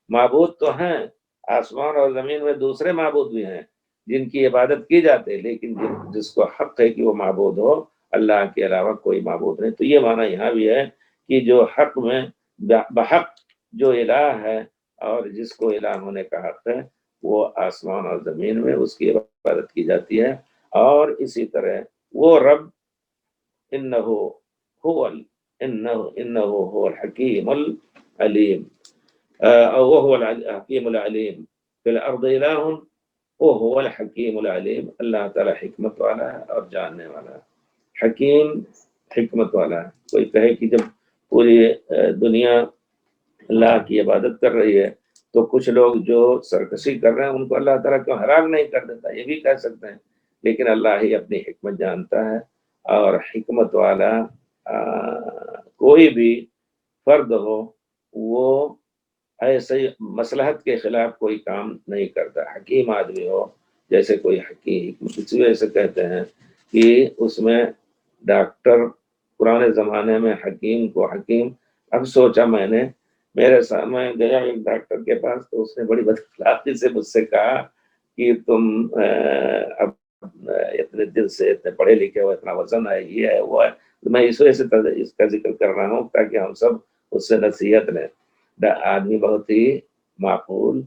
معبود تو ہیں آسمان اور زمین میں, دوسرے معبود بھی ہیں جن کی عبادت کی جاتی ہے, لیکن جس کو حق ہے کہ وہ معبود ہو, اللہ کے علاوہ کوئی معبود نہیں. تو یہ معنی یہاں بھی ہے کہ جو حق میں بحق جو الہ ہے اور جس کو الہ ہونے کا حق ہے وہ آسمان اور زمین میں اس کی عبادت کی جاتی ہے. اور اسی طرح وہ رب انہو هو الحکیم العلیم, وهو الحکیم العلیم فی الارض الہ وهو الحکیم العلیم. اللہ تعالی حکمت والا ہے اور جاننے والا ہے. حکیم حکمت والا ہے. کوئی کہے کہ جب پوری دنیا اللہ کی عبادت کر رہی ہے تو کچھ لوگ جو سرکشی کر رہے ہیں ان کو اللہ تعالیٰ کیوں ہلاک نہیں کر دیتا, یہ بھی کہہ سکتے ہیں. لیکن اللہ ہی اپنی حکمت جانتا ہے, اور حکمت والا کوئی بھی فرد ہو وہ ایسے مصلحت کے خلاف کوئی کام نہیں کرتا. حکیم آدمی ہو, جیسے کوئی حکیم, کسی وجہ سے کہتے ہیں کہ اس میں ڈاکٹر پرانے زمانے میں حکیم کو حکیم. اب سوچا میں نے, میں گیا ایک ڈاکٹر کے پاس, تو اس نے بڑی بد اخلاقی سے مجھ سے کہا کہ تم اب اتنے دن سے اتنے پڑھے لکھے ہو, اتنا وزن ہے, یہ ہے وہ ہے. میں اس وجہ سے اس کا ذکر کر رہا ہوں تاکہ ہم سب اس سے نصیحت لیں. آدمی بہت ہی معقول,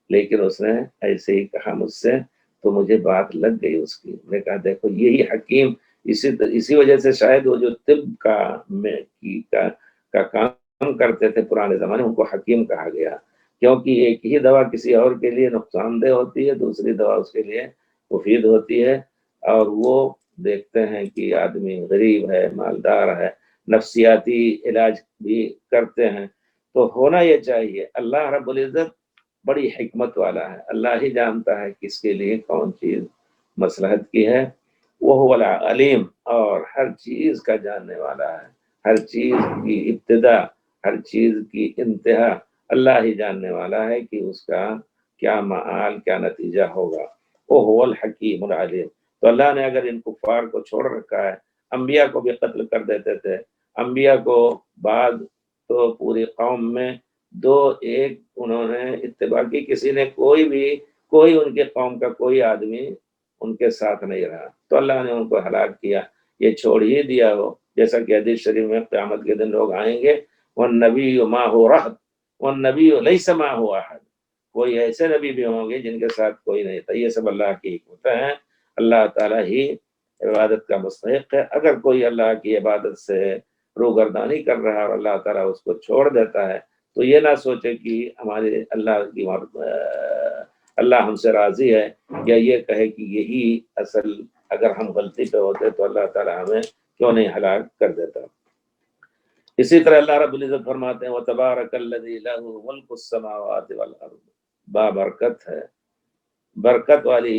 لیکن اس نے ایسے ہی کہا مجھ سے, تو مجھے بات لگ گئی اس کی. میں کہا دیکھو یہی حکیم, اسی وجہ سے شاید وہ جو طب کا کام کرتے تھے پرانے زمانے, ان کو حکیم کہا گیا, کیونکہ ایک ہی دوا کسی اور کے لیے نقصان دہ ہوتی ہے, دوسری دوا اس کے لیے مفید ہوتی ہے. اور وہ دیکھتے ہیں کہ آدمی غریب ہے, مالدار ہے, نفسیاتی علاج بھی کرتے ہیں. تو ہونا یہ چاہیے. اللہ رب العزت بڑی حکمت والا ہے، اللہ ہی جانتا ہے کس کے لیے کون چیز مصلحت کی ہے۔ وہ العلیم، اور ہر چیز کا جاننے والا ہے، ہر چیز کی ابتدا، ہر چیز کی انتہا اللہ ہی جاننے والا ہے کہ اس کا کیا معال، کیا نتیجہ ہوگا۔ وہ الحکیم العلیم۔ تو اللہ نے اگر ان کفار کو چھوڑ رکھا ہے، انبیاء کو بھی قتل کر دیتے تھے، انبیاء کو بعد تو پوری قوم میں دو ایک انہوں نے اتباع کی، کسی نے کوئی ان کے قوم کا کوئی آدمی ان کے ساتھ نہیں رہا، تو اللہ نے ان کو ہلاک کیا، یہ چھوڑ ہی دیا ہو۔ جیسا کہ حدیث شریف میں قیامت کے دن لوگ آئیں گے، والنبی معہ رہط والنبی لیس معہ احد، کوئی ایسے نبی بھی ہوں گے جن کے ساتھ کوئی نہیں تھا۔ یہ سب اللہ کی حکمت ہے، اللہ تعالیٰ ہی عبادت کا مستحق ہے۔ اگر کوئی اللہ کی عبادت سے روگردانی کر رہا ہے اور اللہ تعالیٰ اس کو چھوڑ دیتا ہے، تو یہ نہ سوچے کہ ہمارے اللہ ہم سے راضی ہے، یا یہ کہے کہ یہی اصل، اگر ہم غلطی پہ ہوتے تو اللہ تعالیٰ ہمیں کیوں نہیں ہلاک کر دیتا۔ اسی طرح اللہ رب العزت فرماتے ہیں وَتَبَارَكَ الَّذِي لَهُ مُلْكُ السَّمَاوَاتِ وَالْأَرْضِ، بابرکت ہے، برکت والی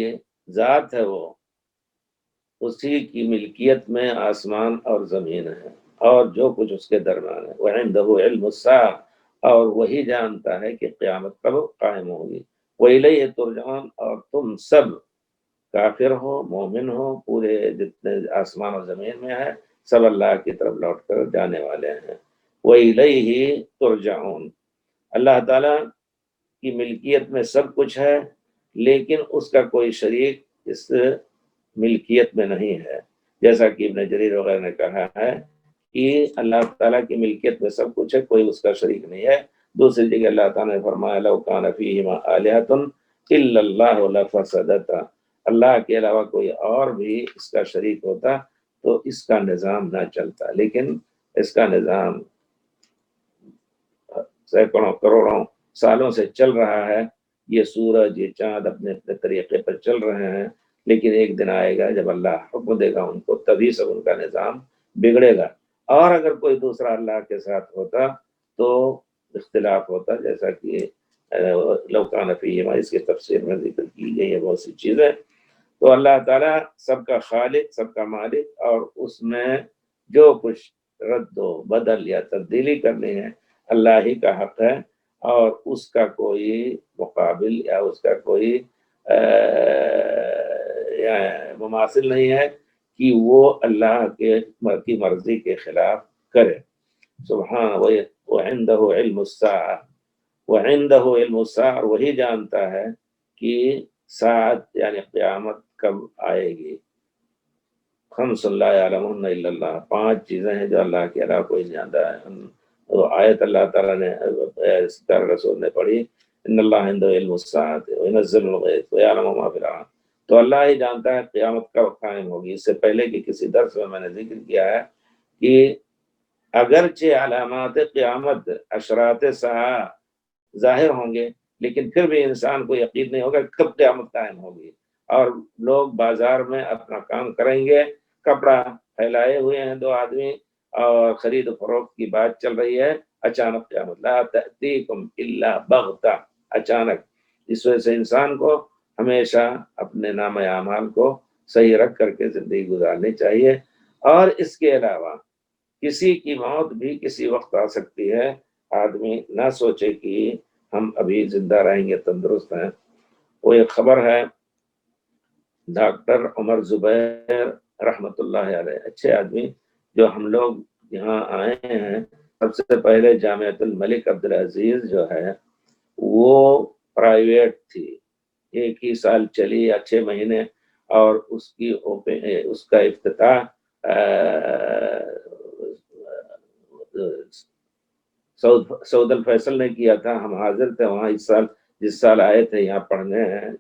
ذات ہے وہ، اسی کی ملکیت میں آسمان اور زمین ہے اور جو کچھ اس کے درمیان ہے۔ وَعِندَهُ عِلْمُ السَّاعَةِ، اور وہی جانتا ہے کہ قیامت کب قائم ہوگی۔ وَإِلَيْهِ تُرْجَعُونَ، اور تم سب کافر ہو مومن ہو، پورے جتنے آسمان اور زمین میں ہے، سب اللہ کی طرف لوٹ کر جانے والے ہیں۔ وَإِلَيْهِ تُرْجَعُونَ، اللہ تعالیٰ کی ملکیت میں سب کچھ ہے، لیکن اس کا کوئی شریک اس ملکیت میں نہیں ہے، جیسا کہ ابن جریر وغیرہ نے کہا ہے کہ اللہ تعالیٰ کی ملکیت میں سب کچھ ہے، کوئی اس کا شریک نہیں ہے۔ دوسری جگہ اللہ تعالیٰ نے فرمایا لَوْ كَانَ فِيهِمَا آلِهَةٌ إِلَّا اللَّهُ لَفَسَدَتَا، اللہ کے علاوہ کوئی اور بھی اس کا شریک ہوتا تو اس کا نظام نہ چلتا، لیکن اس کا نظام سینکڑوں کروڑوں سالوں سے چل رہا ہے۔ یہ سورج، یہ چاند اپنے اپنے طریقے پر چل رہے ہیں، لیکن ایک دن آئے گا جب اللہ حکم دے گا ان کو، تبھی سب ان کا نظام بگڑے گا۔ اور اگر کوئی دوسرا اللہ کے ساتھ ہوتا تو اختلاف ہوتا، جیسا کہ لَوْ كَانَ فِيهِمَا، اس کی تفسیر میں ذکر کی گئی ہے بہت سی چیزیں۔ تو اللہ تعالیٰ سب کا خالق، سب کا مالک، اور اس میں جو کچھ رد و بدل یا تبدیلی کرنی ہے اللہ ہی کا حق ہے، اور اس کا کوئی مقابل یا اس کا کوئی مماثل نہیں ہے کہ وہ اللہ کی مرضی کے خلاف کرے۔ سبحان وعنده علم الساعة، وعنده علم الساعة، وہی جانتا ہے کہ ساعت یعنی قیامت کب آئے گی۔ خمس لا یعلمہن الا اللہ، 5 چیزیں ہیں جو اللہ کے علاوہ کوئی نہیں جانتا ہے۔ وہ آیت اللہ تعالیٰ نے رسول نے پڑھی ان اللہ عنده علم الساعة وينزل الغیث ويعلم ما في الارحام، تو اللہ ہی جانتا ہے قیامت کب قائم ہوگی۔ اس سے پہلے کہ کسی درس میں نے ذکر کیا ہے کہ اگرچہ علامات قیامت، اشراط ساعہ ظاہر ہوں گے، لیکن پھر بھی انسان کو یقین نہیں ہوگا کب قیامت قائم ہوگی، اور لوگ بازار میں اپنا کام کریں گے، کپڑا پھیلائے ہوئے ہیں 2 آدمی اور خرید و فروخت کی بات چل رہی ہے، اچانک قیامت لا تأتیکم الا بغتہ، اچانک۔ اس وجہ سے انسان کو ہمیشہ اپنے نام اعمال کو صحیح رکھ کر کے زندگی گزارنی چاہیے، اور اس کے علاوہ کسی کی موت بھی کسی وقت آ سکتی ہے، آدمی نہ سوچے کہ ہم ابھی زندہ رہیں گے، تندرست ہیں۔ وہ ایک خبر ہے، ڈاکٹر عمر زبیر رحمۃ اللہ علیہ، اچھے آدمی، جو ہم لوگ یہاں آئے ہیں، سب سے پہلے جامعۃ الملک عبدالعزیز جو ہے وہ پرائیویٹ تھی، 1 ہی سال چلی یا 6 مہینے، اور اس کا افتتاح سعود الفیصل نے کیا تھا۔ ہم حاضر تھے وہاں جس سال آئے تھے یہاں پڑھنے ہیں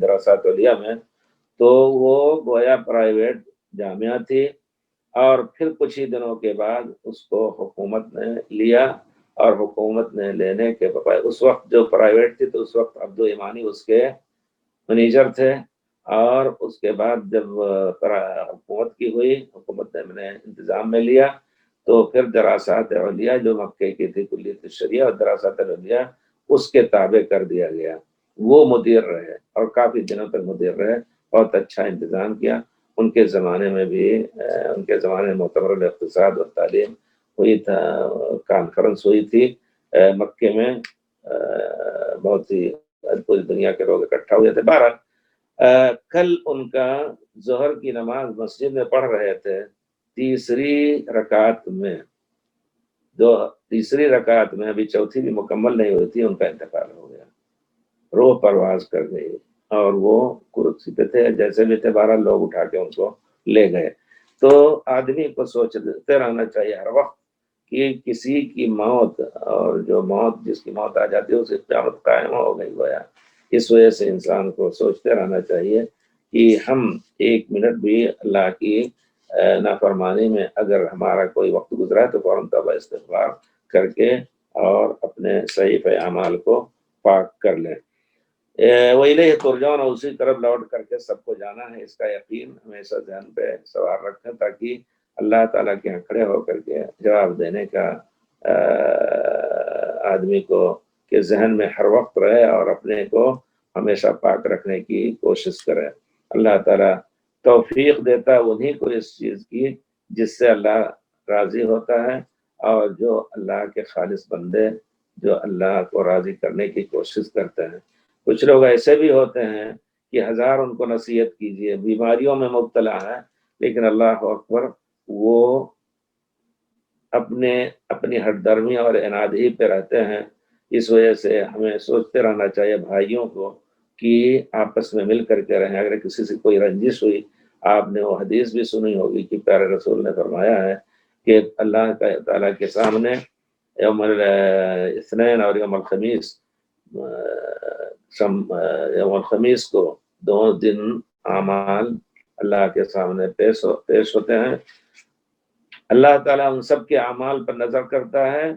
دراسات علیہ میں، تو وہ گویا پرائیویٹ جامعہ تھی، اور پھر کچھ ہی دنوں کے بعد اس کو حکومت نے لیا، اور حکومت نے لینے کے بعد اس وقت جو پرائیویٹ تھی تو اس وقت عبدو ایمانی اس کے منیجر تھے، اور اس کے بعد جب حکومت کی ہوئی، حکومت نے انتظام میں لیا، تو پھر دراسات علیہ جو مکے کی تھی کلیت الشریعہ اور دراسات علیہ، اس کے تابع کر دیا گیا، وہ مدیر رہے اور کافی دنوں تک مدیر رہے، بہت اچھا انتظام کیا۔ ان کے زمانے میں بھی ان کے زمانے میں معتبر الاقتصاد اور تعلیم ہوئی تھا، کانفرنس ہوئی تھی مکے میں، بہت ہی پوری دنیا کے لوگ اکٹھا ہوئے تھے۔ بہرحال کل ان کا ظہر کی نماز مسجد میں پڑھ رہے تھے، تیسری رکعت میں ابھی چوتھی بھی مکمل نہیں ہوئی تھی، ان کا انتقال ہو گیا، روح پرواز کر گئی، اور وہ کرسی پہ تھے، جیسے بھی تھے، 12 لوگ اٹھا کے ان کو لے گئے۔ تو آدمی کو سوچتے رہنا چاہیے ہر وقت کہ کسی کی موت، اور جو موت جس کی موت آ جاتی ہے اسے قیامت قائم ہو گئی گویا۔ اس وجہ سے انسان کو سوچتے رہنا چاہیے کہ ہم 1 منٹ بھی اللہ کی نافرمانی میں اگر ہمارا کوئی وقت گزرا ہے تو فوراً توبہ استغفار کر کے اور اپنے صحیفہ اعمال کو پاک کر لیں۔ وَإِلَيْهِ تُرْجَعُونَ، اسی طرف لوٹ کر کے سب کو جانا ہے، اس کا یقین ہمیشہ ذہن پہ سوار رکھیں تاکہ اللہ تعالیٰ کے یہاں کھڑے ہو کر کے جواب دینے کا آدمی کو کہ ذہن میں ہر وقت رہے اور اپنے کو ہمیشہ پاک رکھنے کی کوشش کرے۔ اللہ تعالیٰ توفیق دیتا ہے انہی کو اس چیز کی جس سے اللہ راضی ہوتا ہے، اور جو اللہ کے خالص بندے جو اللہ کو راضی کرنے کی کوشش کرتے ہیں۔ کچھ لوگ ایسے بھی ہوتے ہیں کہ 1000 ان کو نصیحت کیجیے، بیماریوں میں مبتلا ہے، لیکن اللہ اکبر وہ اپنی ہٹ درمی اور عناد ہی پہ رہتے ہیں۔ اس وجہ سے ہمیں سوچتے رہنا چاہیے بھائیوں کو کہ آپس میں مل کر کے رہیں۔ اگر کسی سے کوئی رنجش ہوئی، آپ نے وہ حدیث بھی سنی ہوگی کہ پیارے رسول نے فرمایا ہے کہ اللہ تعالیٰ کے سامنے یوم الاثنین اور یوم الخمیس، یوم الخمیس کو 2 دن اعمال اللہ کے سامنے پیش ہوتے ہیں۔ اللہ تعالیٰ ان سب کے اعمال پر نظر کرتا ہے،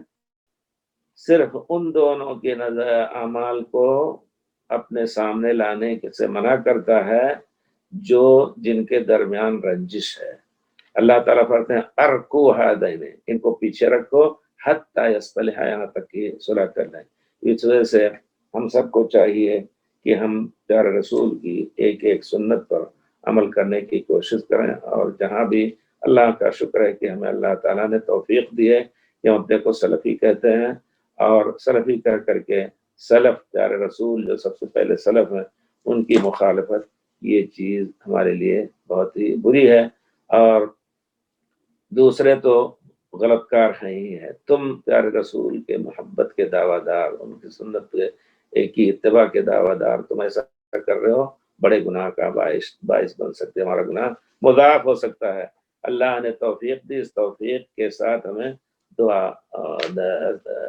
صرف ان دونوں کے اعمال کو اپنے سامنے لانے سے منع کرتا ہے جن کے درمیان رنجش ہے۔ اللہ تعالیٰ فرماتے ہیں ارکو ہذین، ان کو پیچھے رکھو، حتی یصطلحا، یہاں تک کہ صلح کر لیں۔ اس وجہ سے ہم سب کو چاہیے کہ ہم پیارے رسول کی ایک ایک سنت پر عمل کرنے کی کوشش کریں، اور جہاں بھی اللہ کا شکر ہے کہ ہمیں اللہ تعالیٰ نے توفیق دی ہے کہ ہم اپنے کو سلفی کہتے ہیں، اور سلفی کہہ کر کے سلف پیارے رسول جو سب سے پہلے سلف ہیں ان کی مخالفت، یہ چیز ہمارے لیے بہت ہی بری ہے، اور دوسرے تو غلط کار ہیں ہی ہے۔ تم پیارے رسول کے محبت کے دعویٰ دار، ان کی سنت کی اتباع کے دعویٰ دار، تم ایسا کر رہے ہو، بڑے گناہ کا باعث بن سکتے، ہمارا گناہ مضاعف ہو سکتا ہے۔ اللہ نے توفیق دی، اس توفیق کے ساتھ ہمیں دعا،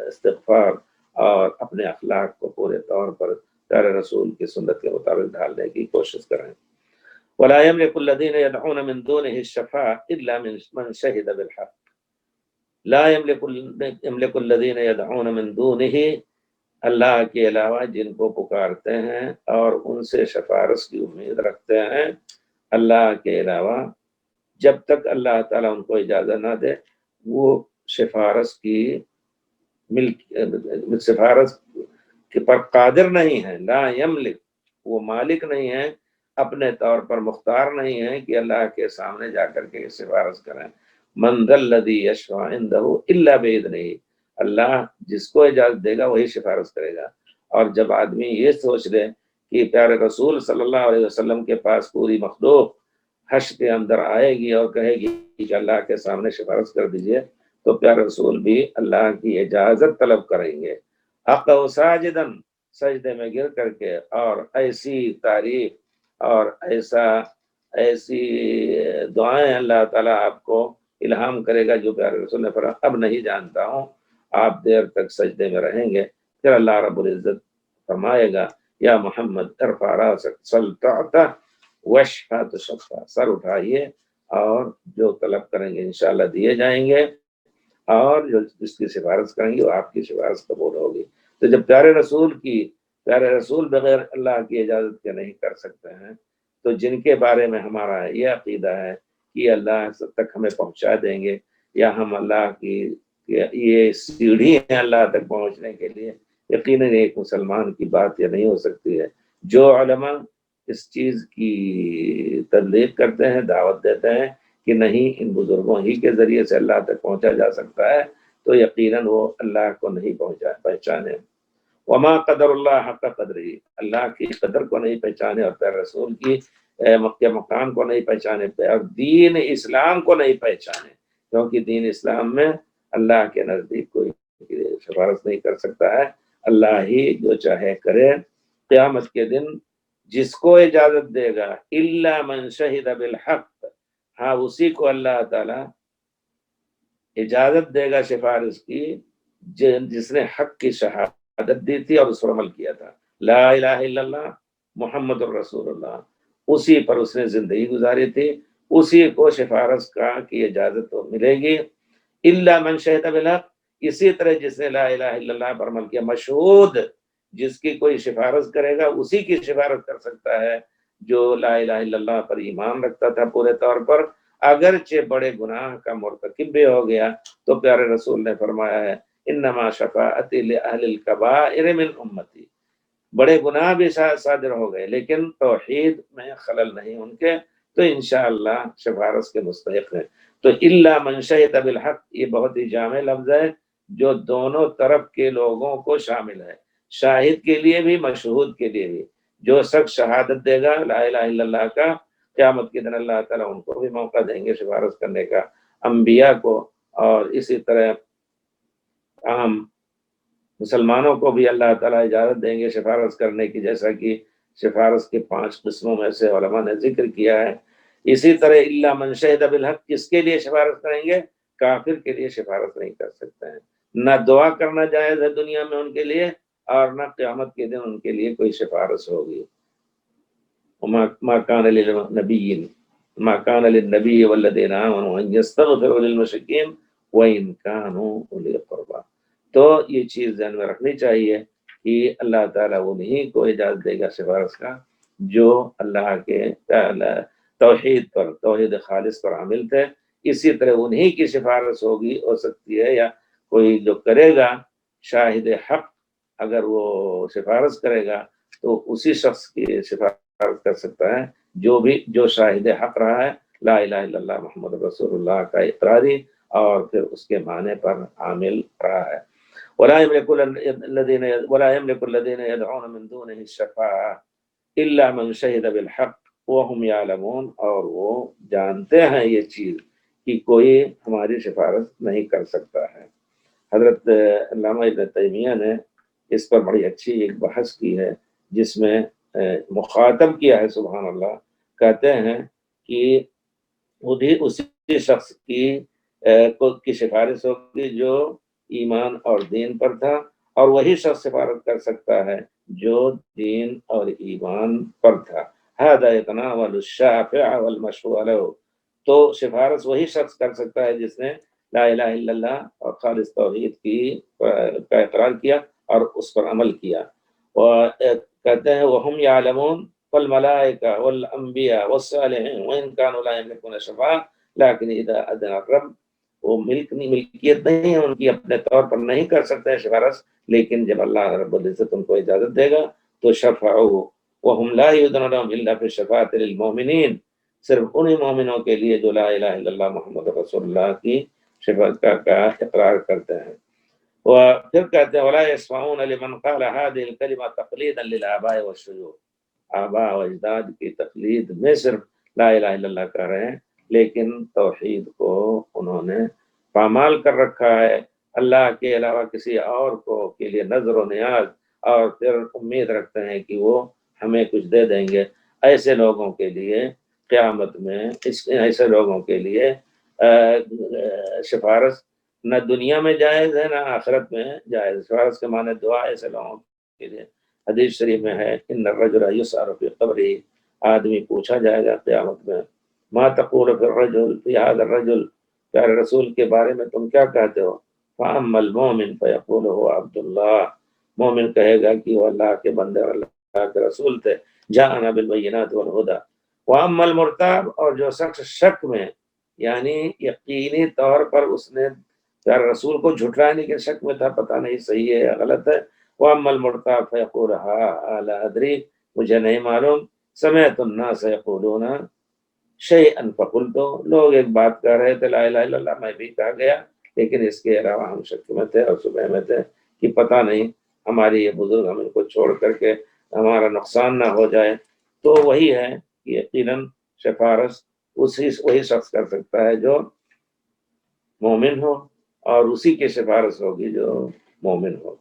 استغفار اور اپنے اخلاق کو پورے طور پر پیارے رسول کی سنت کے مطابق ڈھالنے کی کوشش کریں۔ وَلَا يَمْلِكُ الَّذِينَ يَدْعُونَ مِن دُونِهِ الشَّفَاعَةَ إِلَّا مَن شَهِدَ بِالْحَقِّ لا يملك الذين يدعون من دونه، اللہ کے علاوہ جن کو پکارتے ہیں اور ان سے سفارش کی امید رکھتے ہیں، اللہ کے علاوہ جب تک اللہ تعالیٰ ان کو اجازت نہ دے وہ سفارش کے پر قادر نہیں ہے۔ لا یملک، وہ مالک نہیں ہے، اپنے طور پر مختار نہیں ہے کہ اللہ کے سامنے جا کر کے سفارش کریں۔ من ذا الذی یشفع عندہ الا باذنہ، اللہ جس کو اجازت دے گا وہی سفارش کرے گا۔ اور جب آدمی یہ سوچ لے کہ پیارے رسول صلی اللہ علیہ وسلم کے پاس پوری مخلوق حشر کے اندر آئے گی اور کہے گی کہ اللہ کے سامنے سفارش کر دیجئے، تو پیارے رسول بھی اللہ کی اجازت طلب کریں گے، اقع ساجدن، سجدے میں گر کر کے، اور ایسی تعریف اور ایسی دعائیں اللہ تعالیٰ آپ کو الہام کرے گا جو پیارے رسول نے فرمایا اب نہیں جانتا ہوں۔ آپ دیر تک سجدے میں رہیں گے، پھر اللہ رب العزت فرمائے گا یا محمد ارفع راسک سل تعطى واشفع تشفع، سر اٹھائیے اور جو طلب کریں گے انشاءاللہ دیے جائیں گے، اور جو جس کی سفارش کریں گے وہ آپ کی سفارش قبول ہوگی۔ تو جب پیارے رسول بغیر اللہ کی اجازت کے نہیں کر سکتے ہیں، تو جن کے بارے میں ہمارا یہ عقیدہ ہے کہ اللہ سب تک ہمیں پہنچا دیں گے، یا ہم اللہ کی یہ سیڑھی ہیں اللہ تک پہنچنے کے لیے، یقیناً ایک مسلمان کی بات یہ نہیں ہو سکتی ہے۔ جو علماء اس چیز کی تبلیغ کرتے ہیں، دعوت دیتے ہیں کہ نہیں ان بزرگوں ہی کے ذریعے سے اللہ تک پہنچا جا سکتا ہے، تو یقیناً وہ اللہ کو نہیں پہچانے۔ وما قدر اللہ حق قدری، اللہ کی قدر کو نہیں پہچانے اور پھر رسول کی کے مقام کو نہیں پہچانے پہ، اور دین اسلام کو نہیں پہچانے، کیونکہ دین اسلام میں اللہ کے نزدیک کوئی سفارش نہیں کر سکتا ہے، اللہ ہی جو چاہے کرے۔ قیامت کے دن جس کو اجازت دے گا الا من شہد بالحق، ہاں اسی کو اللہ تعالی اجازت دے گا سفارش کی جس نے حق کی شہادت دی تھی اور اس پر عمل کیا تھا، لا الہ الا اللہ محمد الرسول اللہ، اسی پر اس نے زندگی گزاری تھی، اسی کو سفارش کی اجازت تو ملے گی۔ الا من شہد بالحق، اسی طرح جس نے لا الہ الا اللہ پر عمل کیا، مشہود جس کی کوئی سفارش کرے گا اسی کی سفارش کر سکتا ہے جو لا الہ الا اللہ پر ایمان رکھتا تھا پورے طور پر، اگرچہ بڑے گناہ کا مرتکب بھی ہو گیا، تو پیارے رسول نے فرمایا ہے انما شفاعتی لأہل الکبائر من امتی، بڑے گناہ بھی صادر ہو گئے لیکن توحید میں خلل نہیں ان کے، تو انشاءاللہ سفارش کے مستحق ہیں۔ تو الا من شہد بالحق یہ بہت ہی جامع لفظ ہے جو دونوں طرف کے لوگوں کو شامل ہے، شاہد کے لیے بھی مشہود کے لیے بھی۔ جو شخص شہادت دے گا لا الہ الا اللہ کا، قیامت کے دن اللہ تعالیٰ ان کو بھی موقع دیں گے سفارش کرنے کا، انبیاء کو، اور اسی طرح عام مسلمانوں کو بھی اللہ تعالیٰ اجازت دیں گے سفارش کرنے کی، جیسا کہ سفارش کے 5 قسموں میں سے علماء نے ذکر کیا ہے۔ اسی طرح الا من شہد بالحق کس کے لیے سفارش کریں گے؟ کافر کے لیے سفارش نہیں کر سکتے ہیں، نہ دعا کرنا جائز ہے دنیا میں ان کے لیے، اور نہ قیامت کے دن ان کے لیے کوئی سفارش ہوگی۔ ما كان للنبي والذين آمنوا أن يستغفروا للمشركين وإن كانوا أولي قربى، تو یہ چیز ذہن میں رکھنی چاہیے کہ اللہ تعالیٰ انہیں کو اجازت دے گا سفارش کا جو اللہ کے توحید پر، توحید خالص پر عامل تھے، اسی طرح انہیں کی سفارش ہو سکتی ہے، یا کوئی جو کرے گا شاہد حق اگر وہ سفارش کرے گا تو اسی شخص کی سفارش کر سکتا ہے جو شاہد حق رہا ہے، لا الہ الا اللہ محمد رسول اللہ کا اقراری اور پھر اس کے معنی پر عامل رہا ہے۔ ولا يملك الذين يدعون من دونه الشفاعة الا من شهد بالحق وهم يعلمون، اور وہ جانتے ہیں یہ چیز کہ کوئی ہماری سفارش نہیں کر سکتا ہے۔ حضرت علامہ ابن تیمیہ نے اس پر بڑی اچھی ایک بحث کی ہے جس میں مخاطب کیا ہے، سبحان اللہ، کہتے ہیں کہ اسی شخص کی سفارش ہوگی جو ایمان اور دین پر تھا، اور وہی شخص سفارش کر سکتا ہے جو دین اور ایمان پر تھا۔ هذا يتناول الشافع والمشفوع له، تو سفارش وہی شخص کر سکتا ہے جس نے لا الہ الا اللہ اور خالص توحید کا اقرار کیا اور اس پر عمل کیا۔ اور کہتے ہیں وَهُمْ يَعْلَمُونَ وَالْمَلَائِكَةُ وَالْأَنْبِيَاءُ وَالصَّالِحُونَ وَإِنْ كَانُوا لَا يَمْلِكُونَ شَفَاعَةً لَكِنْ إِذَا أَذِنَ الرَّبُّ، وہ ملکیت نہیں ہے ان کی، اپنے طور پر نہیں کر سکتے سفارش، لیکن جب اللہ رب العزت ان کو اجازت دے گا تو شفعوا وَهُمْ لَا يُؤْذَنُ لَهُمْ إِلَّا فِي الشَّفَاعَةِ لِلْمُؤْمِنِينَ، صرف انہی مومنوں کے لیے جو لا الہ الا اللہ محمد رسول اللہ کی شفاعت کا اقرار کرتے ہیں۔ وپھر کہتے ہیں وَلَا يَشْفَعُونَ لِمَنْ قَالَ هَذِهِ الْكَلِمَةَ تَقْلِيدًا لِلْآبَاءِ وَالشُّيُوخِ، آباء و اجداد کی تقلید میں صرف لا الہ الا اللہ کر رہے ہیں، لیکن توحید کو انہوں نے پامال کر رکھا ہے، اللہ کے علاوہ کسی اور کے لیے نظر و نیاز، اور پھر امید رکھتے ہیں کہ وہ ہمیں کچھ دے دیں گے۔ ایسے لوگوں کے لیے قیامت میں ایسے لوگوں کے لیے سفارش نہ دنیا میں جائز ہے نہ آخرت میں جائز۔ سفارش کے معنی دعا ایسے لوگوں کے لیے، حدیث شریف میں ہے ان الرجل یسأل فی قبرہ، آدمی پوچھا جائے گا قیامت میں ما تقول فی الرجل فی هذا الرجل، پیارے رسول کے بارے میں تم کیا کہتے ہو؟ فاما المؤمن فیقول هو عبد اللہ، مومن کہے گا کہ وہ اللہ کے بندے اور اللہ کے رسول تھے، جاءنا بالبینات والہدی۔ واما المرتاب، اور جو شخص شک میں، یعنی یقینی طور پر اس نے پیارے رسول کو جھٹلایا لیکن شک میں تھا، پتہ نہیں صحیح ہے یا غلط ہے، وَأَمَّا الْمُرْتَابُ فَيَقُولُ لَا أَدْرِي، مجھے نہیں معلوم، سَمِعْتُ النَّاسَ يَقُولُونَ شَيْئًا فَقُلْتُ، لوگ ایک بات کہہ رہے تھے لا الہ الا اللہ، میں بھی کہا گیا، لیکن اس کے علاوہ ہم شک میں تھے اور شبہ میں تھے کہ پتہ نہیں ہماری یہ بزرگ ہم ان کو چھوڑ کر کے ہمارا نقصان نہ ہو جائے۔ تو وہی ہے کہ یقیناً سفارش وہی شخص کر سکتا ہے جو مومن ہو، اور اسی کی سفارش ہوگی جو مومن ہو۔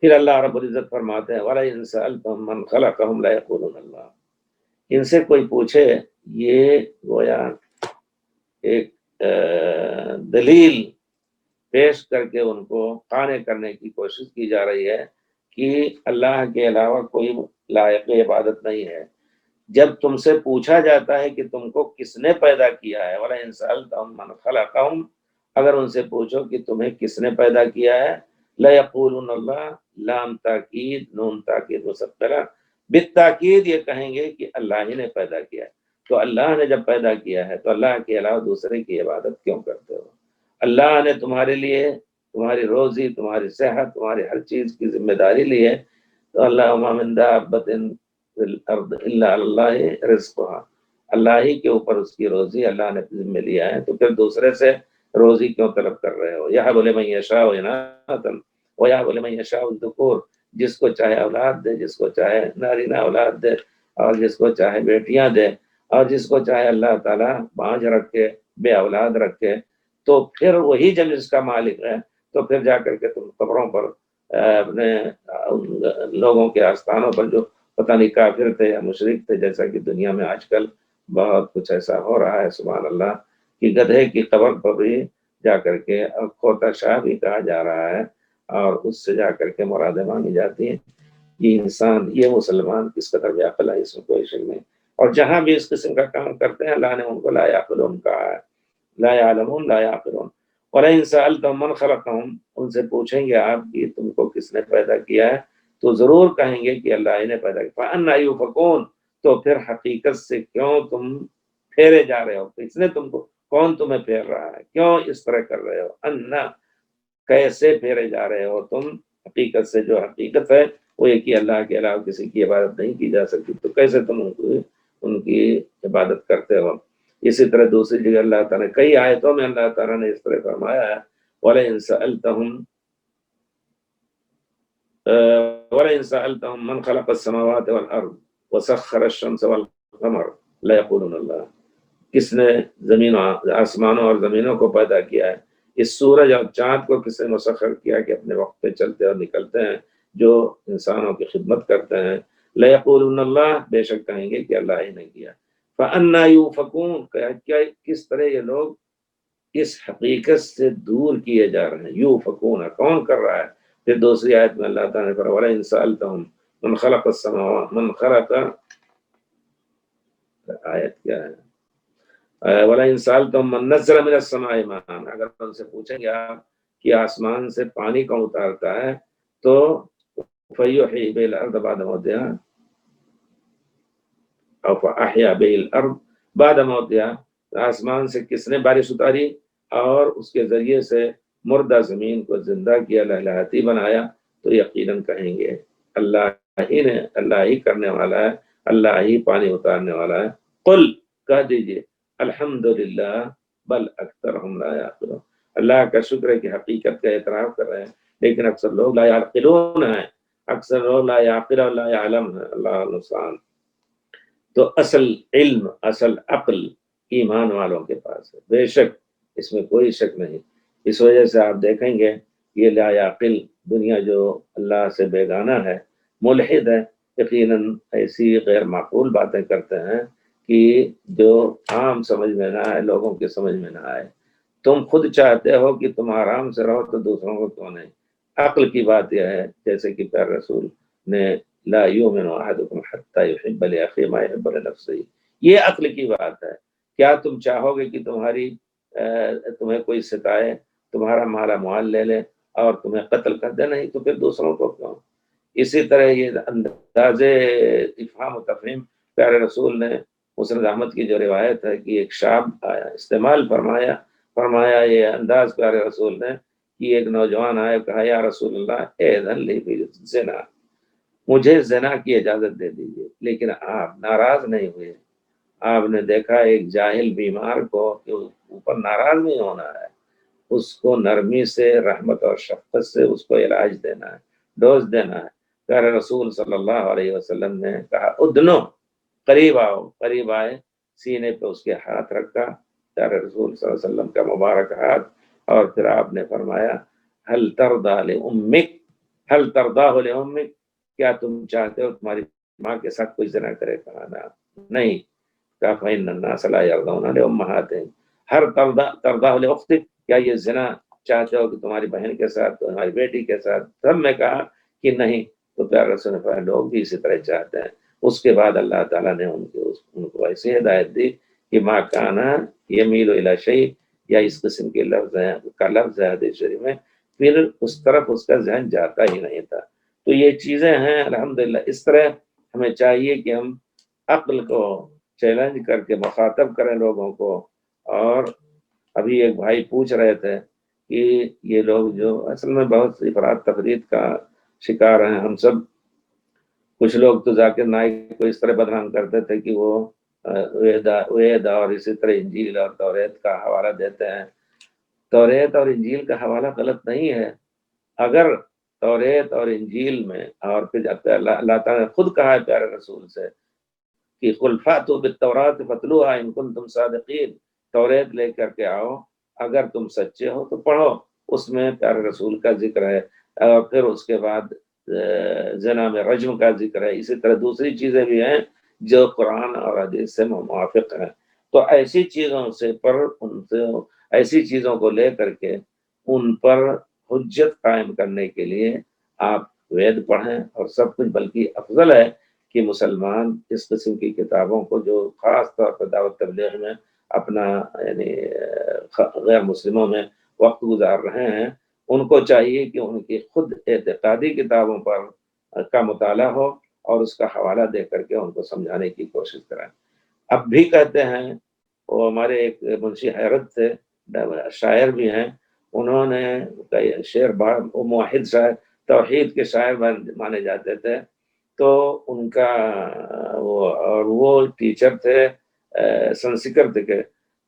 پھر اللہ رب العزت فرماتے ہیں وَلَئِن سَأَلْتَهُم مَّنْ خَلَقَهُمْ لَيَقُولُنَّ اللَّهُ، ان سے کوئی پوچھے، یہ گویا ایک دلیل پیش کر کے ان کو قانع کرنے کی کوشش کی جا رہی ہے کہ اللہ کے علاوہ کوئی لائق عبادت نہیں ہے۔ جب تم سے پوچھا جاتا ہے کہ تم کو کس نے پیدا کیا ہے، وَلَئِن سَأَلْتَهُم مَّنْ خَلَقَهُمْ، اگر ان سے پوچھو کہ تمہیں کس نے پیدا کیا ہے، لَيَقُولُنَّ اللَّهُ، لام تاکید نون تاکید مسقلہ، بالتاکید یہ کہیں گے کہ اللہ ہی نے پیدا کیا ہے۔ تو اللہ نے جب پیدا کیا ہے تو اللہ کے علاوہ دوسرے کی عبادت کیوں کرتے ہو؟ اللہ نے تمہارے لیے تمہاری روزی، تمہاری صحت، تمہاری ہر چیز کی ذمہ داری لی ہے۔ تو اللہ وَمَا مِن دَابَّةٍ فِي الْأَرْضِ إِلَّا عَلَى اللَّهِ رِزْقُهَا، اللہ ہی کے اوپر اس کی روزی اللہ نے ذمہ لیا ہے، تو پھر دوسرے سے روزی کیوں طلب کر رہے ہو؟ يَهَبُ لِمَن يَشَاءُ إِنَاثًا وَيَهَبُ لِمَن يَشَاءُ الذُّكُورَ، جس کو چاہے اولاد دے، جس کو چاہے نارینہ اولاد دے، اور جس کو چاہے بیٹیاں دے، اور جس کو چاہے اللہ تعالیٰ بانجھ رکھے، بے اولاد رکھے۔ تو پھر وہی جب اس کا مالک ہے تو پھر جا کر کے تم قبروں پر اپنے لوگوں کے آستانوں پر جو پتہ نہیں کافر تھے یا مشرک تھے، جیسا کہ دنیا میں آج کل بہت کچھ ایسا ہو رہا ہے سبحان اللہ، کہ گدھے کی قبر پر بھی جا کر کے کھوتا شاہ بھی کہا جا رہا ہے، اور اس سے جا کر کے مرادیں مانگی جاتی ہیں۔ یہ انسان، یہ مسلمان کس قدر بے عقل ہے، اس میں کوئی شک نہیں۔ اور جہاں بھی اس قسم کا کام کرتے ہیں اللہ نے ان کو لا یعقلون کہا ہے، لا یعلمون لا یعقلون۔ وَلَئِن سَأَلْتَهُم مَّنْ خَلَقَهُم، ان سے پوچھیں گے آپ کہ تم کو کس نے پیدا کیا ہے، تو ضرور کہیں گے کہ اللہ ہی نے پیدا کیا۔ فَأَنَّىٰ يُؤْفَكُونَ، تو پھر حقیقت سے کیوں تم پھیرے جا رہے ہو؟ کس نے تم کو، کون تمہیں پھیر رہا ہے، کیوں اس طرح کر رہے ہو؟ انا، کیسے پھیرے جا رہے ہو تم حقیقت سے؟ جو حقیقت ہے وہ یہ کہ اللہ کے علاوہ کسی کی عبادت نہیں کی جا سکتی، تو کیسے تم ان کی عبادت کرتے ہو؟ اسی طرح دوسری جگہ اللہ تعالیٰ نے کئی آیتوں میں اللہ تعالیٰ نے اس طرح فرمایا ہے وَلَئِن سَأَلْتَهُم مَّنْ خَلَقَ السَّمَاوَاتِ وَالْأَرْضِ وَسَخَّرَ الشَّمْسَ وَالْقَمَرَ لَيَقُولُنَّ اللَّهُ، کس نے زمین آسمانوں اور زمینوں کو پیدا کیا ہے، اس سورج اور چاند کو کس نے مسخر کیا کہ اپنے وقت پہ چلتے اور نکلتے ہیں، جو انسانوں کی خدمت کرتے ہیں، لَيَقُولُنَّ اللَّهُ، بے شک کہیں گے کہ اللہ ہی نے کیا۔ فَأَنَّىٰ يُؤْفَكُونَ، کیا کس طرح یہ لوگ اس حقیقت سے دور کیے جا رہے ہیں؟ یوفکون، کون کر رہا ہے؟ پھر دوسری آیت میں اللہ تعالیٰ نے فرمایا وَلَئِن سَأَلْتَهُم مَّنْ خَلَقَ السَّمَاوَاتِ مَنْ خَلَقَ، آیت کیا ہے، وَلَئِن سَأَلْتَهُم مَّن نَّزَّلَ مِنَ السَّمَاءِ مَاءً، اگر ان سے پوچھیں گے آپ کہ آسمان سے پانی کون اتارتا ہے، تو فَيُحْيِي بِهِ الْأَرْضَ بَعْدَ مَوْتِهَا أَوْ فَأَحْيَا بِهِ الْأَرْضَ بَعْدَ مَوْتِهَا، آسمان سے کس نے بارش اتاری اور اس کے ذریعے سے مردہ زمین کو زندہ کیا، لہلاتی بنایا، تو یقیناً کہیں گے اللہ ہی نے، اللہ ہی کرنے والا ہے، اللہ ہی پانی اتارنے والا ہے۔ قل، کہہ دیجئے الحمدللہ بل اکثرہم لا یعقلون، اللہ کا شکر ہے کہ حقیقت کا اعتراف کر رہے ہیں، لیکن اکثر لوگ لا یعقلون ہیں، اکثر لوگ لا یعقل اور لا یعلم ہیں، اللہ المستعان۔ تو اصل علم، اصل عقل ایمان والوں کے پاس ہے، بے شک اس میں کوئی شک نہیں۔ اس وجہ سے آپ دیکھیں گے یہ لا یعقل دنیا جو اللہ سے بیگانہ ہے، ملحد ہے، یقیناً ایسی غیر معقول باتیں کرتے ہیں کہ جو عام سمجھ میں نہ آئے، لوگوں کی سمجھ میں نہ آئے۔ تم خود چاہتے ہو کہ تم آرام سے رہو تو دوسروں کو کیوں نہیں؟ عقل کی بات یہ ہے، جیسے کہ پیارے رسول نے لا یؤمن احدکم حتی یحب لاخیہ ما یحب لنفسہ، یہ عقل کی بات ہے۔ کیا تم چاہو گے کہ تمہیں کوئی ستائے، تمہارا مالا مال لے لے اور تمہیں قتل کر دے؟ نہیں، تو پھر دوسروں کو کیوں؟ اسی طرح یہ انداز افہام و تفہیم پیارے رسول نے مسند احمد کی جو روایت ہے کہ ایک شاب آیا، استعمال فرمایا یہ انداز پیارے رسول نے کہ ایک نوجوان آئے، کہا یا رسول اللہ اذن لی فی الزنا، مجھے زنا کی اجازت دے دیجیے، لیکن آپ ناراض نہیں ہوئے۔ آپ نے دیکھا ایک جاہل بیمار کو کہ اوپر ناراض نہیں ہونا ہے، اس کو نرمی سے، رحمت اور شفقت سے اس کو علاج دینا ہے، ڈوز دینا ہے۔ پیارے رسول صلی اللہ علیہ وسلم نے کہا ادنو، قریب آؤ، قریب آئے، سینے پہ اس کے ہاتھ رکھا، پیارے رسول صلی اللہ علیہ وسلم کا مبارک ہاتھ، اور پھر آپ نے فرمایا ہل ترضی لامک، ہل ترضی لامک، کیا تم چاہتے ہو تمہاری ماں کے ساتھ کوئی زنا کرے؟ کہا نا، نہیں۔ کہا فإن الناس لا يرضون لأمهاتهم، ہر ترضی لاختک، کیا یہ زنا چاہتے ہو کہ تمہاری بہن کے ساتھ، تمہاری بیٹی کے ساتھ؟ سب نے کہا کہ نہیں۔ تو پیارے رسول نے فرمایا لوگ بھی اسی طرح چاہتے ہیں۔ اس کے بعد اللہ تعالیٰ نے ان کو ایسی ہدایت دی کہ ما کانا یمیل الی شیء، یا اس قسم کے لفظ ہیں کا لفظ ہے حدیث شریف میں، پھر اس طرف اس کا ذہن جاتا ہی نہیں تھا۔ تو یہ چیزیں ہیں الحمدللہ۔ اس طرح ہمیں چاہیے کہ ہم عقل کو چیلنج کر کے مخاطب کریں لوگوں کو۔ اور ابھی ایک بھائی پوچھ رہے تھے کہ یہ لوگ جو اصل میں بہت افراد تفرید کا شکار ہیں ہم سب۔ کچھ لوگ تو ذاکر نائک کو اس طرح بدنام کرتے تھے کہ وہ وید اور اسی طرح انجیل اور توریت کا حوالہ دیتے ہیں۔ توریت اور انجیل کا حوالہ غلط نہیں ہے، اگر توریت اور انجیل میں، اور پھر اللہ تعالیٰ نے خود کہا ہے پیارے رسول سے کہ قل فاتوا بالتوراۃ فاتلوها ان کنتم صادقین، توریت لے کر کے آؤ، اگر تم سچے ہو تو پڑھو۔ اس میں پیارے رسول کا ذکر ہے، اور پھر اس کے بعد زنا میں رجم کا ذکر ہے۔ اسی طرح دوسری چیزیں بھی ہیں جو قرآن اور حدیث سے موافق ہیں۔ تو ایسی چیزوں ایسی چیزوں کو لے کر کے ان پر حجت قائم کرنے کے لیے آپ وید پڑھیں اور سب کچھ، بلکہ افضل ہے کہ مسلمان اس قسم کی کتابوں کو، جو خاص طور پر دعوت تبلیغ میں اپنا یعنی غیر مسلموں میں وقت گزار رہے ہیں، ان کو چاہیے کہ ان کی خود اعتقادی کتابوں پر کا مطالعہ ہو اور اس کا حوالہ دے کر کے ان کو سمجھانے کی کوشش کریں۔ اب بھی کہتے ہیں، وہ ہمارے ایک منشی حیرت تھے، شاعر بھی ہیں، انہوں نے شعر وہ موحد شاعر، توحید کے شاعر مانے جاتے تھے۔ تو ان کا وہ ٹیچر تھے سنسکرت کے،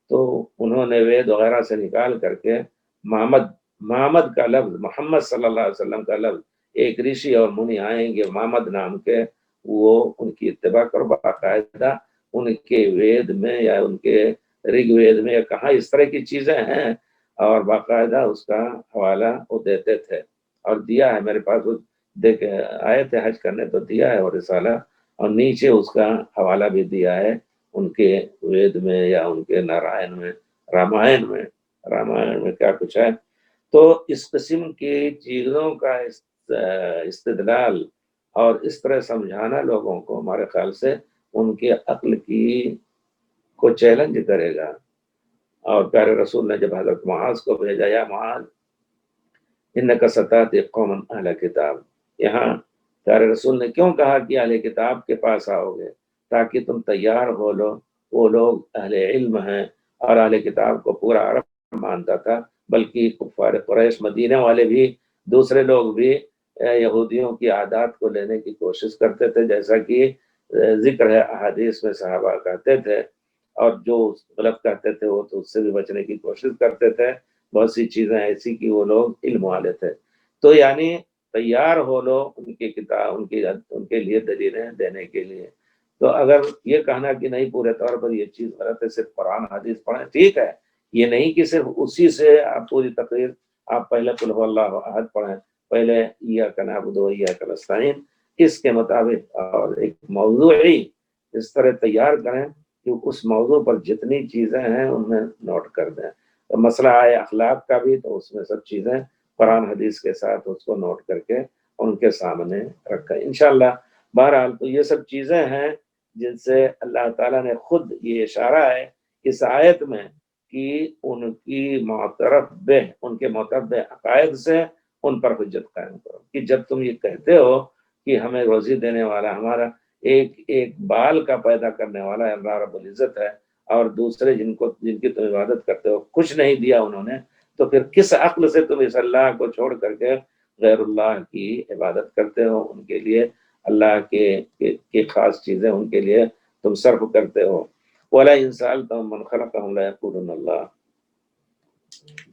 تو انہوں نے وید وغیرہ سے نکال کر کے محمد کا لفظ، محمد صلی اللہ علیہ وسلم کا لفظ، ایک رشی اور منی آئیں گے محمد نام کے، وہ ان کی اتباع کرو، باقاعدہ ان کے وید میں یا ان کے رگ وید میں کہاں اس طرح کی چیزیں ہیں، اور باقاعدہ اس کا حوالہ وہ دیتے تھے، اور دیا ہے میرے پاس، وہ دیکھ آئے تھے حج کرنے تو دیا ہے وہ رسالہ، اور نیچے اس کا حوالہ بھی دیا ہے ان کے وید میں یا ان کے نارائن میں، رامائن میں کیا کچھ ہے۔ تو اس قسم کی چیزوں کا استدلال اور اس طرح سمجھانا لوگوں کو ہمارے خیال سے ان کے عقل کی کو چیلنج کرے گا۔ اور پیارے رسول نے جب حضرت معاذ کو بھیجا، یا معاذ انک ستاتی قوما اہل کتاب، یہاں پیارے رسول نے کیوں کہا کہ اہل کتاب کے پاس آؤ گے؟ تاکہ تم تیار ہو لو، وہ لوگ اہل علم ہیں، اور اہل کتاب کو پورا عرب مانتا تھا، بلکہ کفار قریش مدینہ والے بھی، دوسرے لوگ بھی یہودیوں کی عادات کو لینے کی کوشش کرتے تھے، جیسا کہ ذکر ہے احادیث میں، صحابہ کہتے تھے، اور جو غلط کہتے تھے وہ تو اس سے بھی بچنے کی کوشش کرتے تھے۔ بہت سی چیزیں ایسی کہ وہ لوگ علم والے تھے۔ تو یعنی تیار ہو لو ان کی کتاب، ان کے لیے دلیلیں دینے کے لیے۔ تو اگر یہ کہنا کہ نہیں پورے طور پر یہ چیز غلط ہے، صرف قرآن حدیث پڑھیں، ٹھیک ہے، یہ نہیں کہ صرف اسی سے آپ پوری تقریر، آپ پہلے قل هو اللہ احد پڑھیں، پہلے ایاک نعبد و ایاک نستعین، اس کے مطابق، اور ایک موضوعی اس طرح تیار کریں کہ اس موضوع پر جتنی چیزیں ہیں ان میں نوٹ کر دیں۔ مسئلہ آئے اخلاق کا بھی، تو اس میں سب چیزیں قرآن حدیث کے ساتھ اس کو نوٹ کر کے ان کے سامنے رکھا انشاءاللہ۔ بہرحال تو یہ سب چیزیں ہیں جن سے اللہ تعالیٰ نے خود یہ اشارہ ہے اس آیت میں کہ ان کے معترف عقائد سے ان پر حجت قائم کرو، کہ جب تم یہ کہتے ہو کہ ہمیں روزی دینے والا، ہمارا ایک بال کا پیدا کرنے والا اللہ رب العزت ہے، اور دوسرے جن کی تم عبادت کرتے ہو کچھ نہیں دیا انہوں نے، تو پھر کس عقل سے تم اس اللہ کو چھوڑ کر کے غیر اللہ کی عبادت کرتے ہو، ان کے لیے اللہ کے خاص چیزیں ان کے لیے تم صرف کرتے ہو؟ وَلَئِن سَأَلْتَهُم مَّنْ خَلَقَهُمْ لَيَقُولُنَّ اللَّهُ،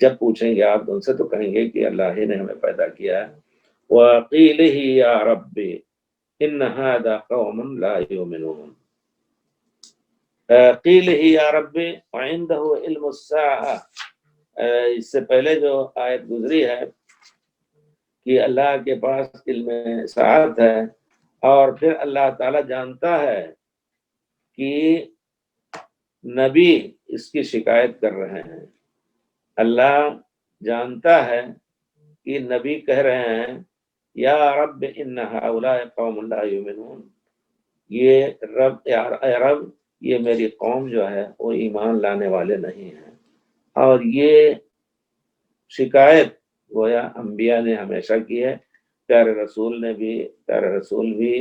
جب پوچھیں گے آپ ان سے تو کہیں گے کہ اللہ ہی نے ہمیں پیدا کیا ہے۔ وَقِيلِهِ يَا رَبِّ إِنَّ هَٰذَا قَوْمٌ لَا يُؤْمِنُونَ، قِيلِهِ يَا رَبِّ وَعِندَهُ عِلْمُ السَّاعَةِ، اس سے پہلے جو آیت گزری ہے کہ اللہ کے پاس علم ساعت ہے، اور پھر اللہ تعالیٰ جانتا ہے کہ نبی اس کی شکایت کر رہے ہیں۔ اللہ جانتا ہے کہ نبی کہہ رہے ہیں یا رب ان ہؤلاء قوم لا یؤمنون، یہ اے رب یہ میری قوم جو ہے وہ ایمان لانے والے نہیں ہیں۔ اور یہ شکایت گویا انبیاء نے ہمیشہ کی ہے، پیارے رسول بھی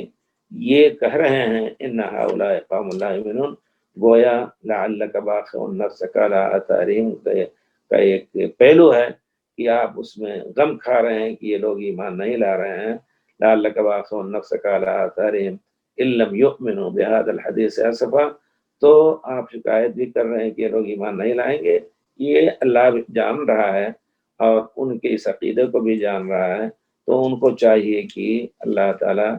یہ کہہ رہے ہیں ان ہؤلاء قوم لا یؤمنون، گویا لعلک باخع نفسک علی آثارہم کا ایک پہلو ہے کہ آپ اس میں غم کھا رہے ہیں کہ یہ لوگ ایمان نہیں لا رہے ہیں۔ لعلک باخع نفسک علی آثارہم ان لم یؤمنوا بہذا الحدیث اسفا، تو آپ شکایت بھی کر رہے ہیں کہ یہ لوگ ایمان نہیں لائیں گے، یہ اللہ جان رہا ہے اور ان کے اس عقیدے کو بھی جان رہا ہے۔ تو ان کو چاہیے کہ اللہ تعالیٰ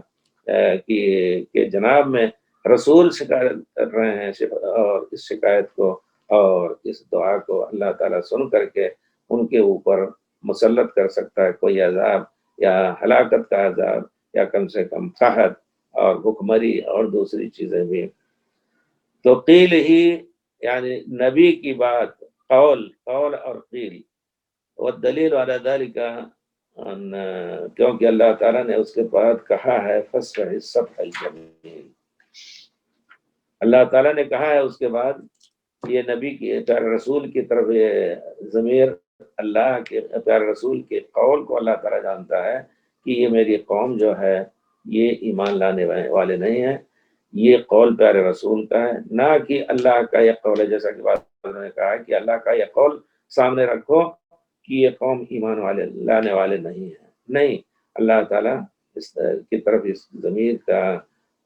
کہ جناب میں رسول شکایت کر رہے ہیں، اور اس شکایت کو اور اس دعا کو اللہ تعالیٰ سن کر کے ان کے اوپر مسلط کر سکتا ہے کوئی عذاب، یا ہلاکت کا عذاب، یا کم سے کم قحط اور بھوکمری اور دوسری چیزیں بھی۔ تو قیل ہی یعنی نبی کی بات، قول اور قیل، والدلیل علی ذلک کیونکہ اللہ تعالیٰ نے اس کے بعد کہا ہے فَاصْفَحِ الصَّفْحَ الْجَمِيلَ، اللہ تعالیٰ نے کہا ہے اس کے بعد یہ نبی کی پیارے رسول کی طرف یہ ضمیر اللہ کے پیارے رسول کے قول کو اللہ تعالیٰ جانتا ہے کہ یہ میری قوم جو ہے یہ ایمان لانے والے نہیں ہیں، یہ قول پیارے رسول کا ہے، نہ کہ اللہ کا یہ قول ہے، جیسا کہ بات نے کہا کہ اللہ کا یہ قول سامنے رکھو کہ یہ قوم ایمان لانے والے نہیں ہیں۔ نہیں، اللہ تعالیٰ اس کی طرف اس ضمیر کا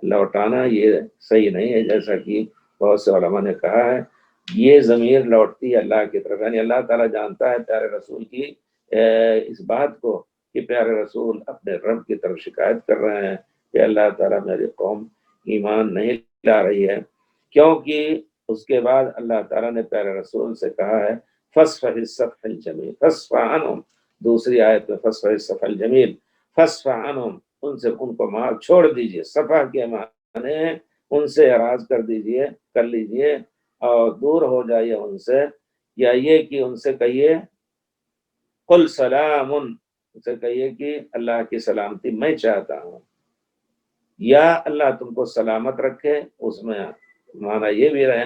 لوٹانا یہ صحیح نہیں ہے، جیسا کہ بہت سے علماء نے کہا ہے یہ ضمیر لوٹتی ہے اللہ کی طرف، یعنی اللہ تعالیٰ جانتا ہے پیارے رسول کی اس بات کو کہ پیارے رسول اپنے رب کی طرف شکایت کر رہے ہیں کہ اللہ تعالیٰ میری قوم ایمان نہیں لا رہی ہے، کیونکہ اس کے بعد اللہ تعالیٰ نے پیارے رسول سے کہا ہے فَاصْفَحِ الصَّفْحَ الْجَمِيلَ، فَاصْفَحْ عَنْهُمْ، دوسری آیت میں فَاصْفَحِ الصَّفْحَ الْجَمِيلَ، فَاصْفَحْ عَنْهُمْ، ان سے ان کو معاف چھوڑ دیجئے، صفح کے معنی ان سے اعراض کر لیجئے اور دور ہو جائیے ان سے، یا یہ کہ ان سے کہیے قل سلام، ان سے کہیے کہ اللہ کی سلامتی میں چاہتا ہوں، یا اللہ تم کو سلامت رکھے، اس میں معنی یہ بھی رہے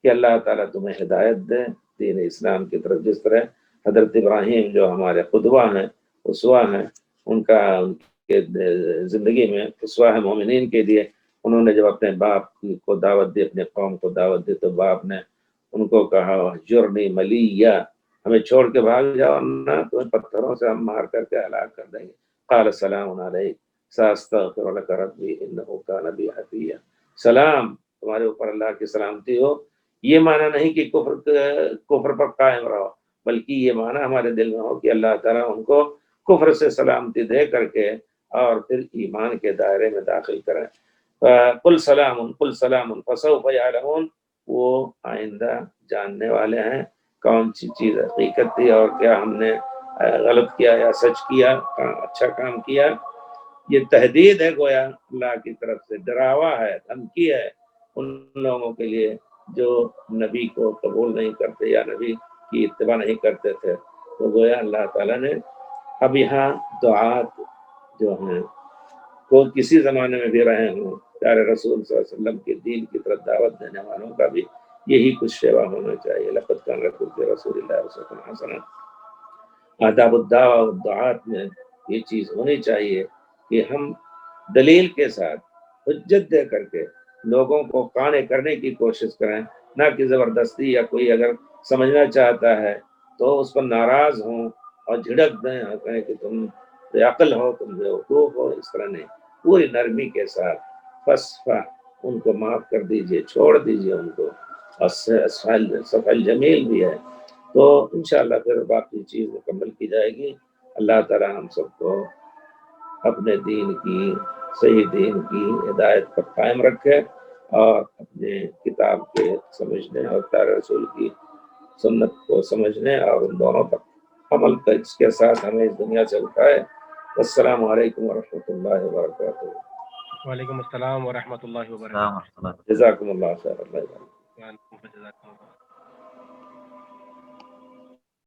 کہ اللہ تعالیٰ تمہیں ہدایت دے دین اسلام کی طرف، جس طرح حضرت ابراہیم جو ہمارے قدوہ ہیں، اسوہ ہیں، ان کے زندگی میں اسوہ ہے مومنین کے لیے، انہوں نے جب اپنے باپ کو دعوت دی، اپنے قوم کو دعوت دی، تو باپ نے ان کو کہا جرنی ملیہ، ہمیں چھوڑ کے بھاگ جاؤ ورنہ تمہیں پتھروں سے ہم مار کر کے ہلاک کر دیں گے۔ قال سلام علیک ساستغفر لک ربی انہ کان بی حفیہ، سلام تمہارے اوپر اللہ کی سلامتی ہو، یہ معنی نہیں کہ کفر پر قائم رہو، بلکہ یہ معنی ہمارے دل میں ہو کہ اللہ تعالیٰ ان کو کفر سے سلامتی دے کر کے اور پھر ایمان کے دائرے میں داخل کریں۔ قل سلام فسوف یعلمون، وہ آئندہ جاننے والے ہیں کون سی چیز حقیقت تھی اور کیا ہم نے غلط کیا یا سچ کیا، اچھا کام کیا۔ یہ تحدید ہے گویا اللہ کی طرف سے، ڈراوا ہے، دھمکی ہے ان لوگوں کے لیے جو نبی کو قبول نہیں کرتے یا نبی کی اتباع نہیں کرتے تھے۔ تو گویا اللہ تعالیٰ نے اب یہاں دعات جو ہیں وہ کسی زمانے میں بھی رہے ہوں، پیارے رسول صلی اللہ علیہ وسلم کے دین کی طرف دعوت دینے والوں کا بھی یہی کچھ شیوا ہونا چاہیے۔ لقد کان لکم فی رسول اللہ اسوۃ حسنہ، آداب الدعوہ والدعات میں یہ چیز ہونی چاہیے کہ ہم دلیل کے ساتھ حجت دے کر کے لوگوں کو قانع کرنے کی کوشش کریں، نہ کہ زبردستی، یا کوئی اگر سمجھنا چاہتا ہے تو اس پر ناراض ہوں اور جھڑک دیں اور کہیں کہ تم بے عقل ہو، تم بیوقوف ہو، اس طرح نہیں، پوری نرمی کے ساتھ فصفہ ان کو معاف کر دیجئے، چھوڑ دیجئے ان کو، اور صفحہ جمیل بھی ہے، تو انشاءاللہ پھر باقی چیز مکمل کی جائے گی۔ اللہ تعالی ہم سب کو اپنے دین کی، صحیح دین کی ہدایت پر قائم رکھے، اور اپنے کتاب کے سمجھنے اور پیارے رسول کی سنت کو سمجھنے اور ان دونوں پر عمل کا اس کے ساتھ ہمیں اس دنیا سے اٹھائے۔ السلام علیکم ورحمۃ اللہ وبرکاتہ۔ وعلیکم السلام ورحمۃ اللہ السلام وبرکاتہ۔ ورحمۃ اللہ۔ جزاکم اللہ خیر۔ اللہ جزاکم اللہ۔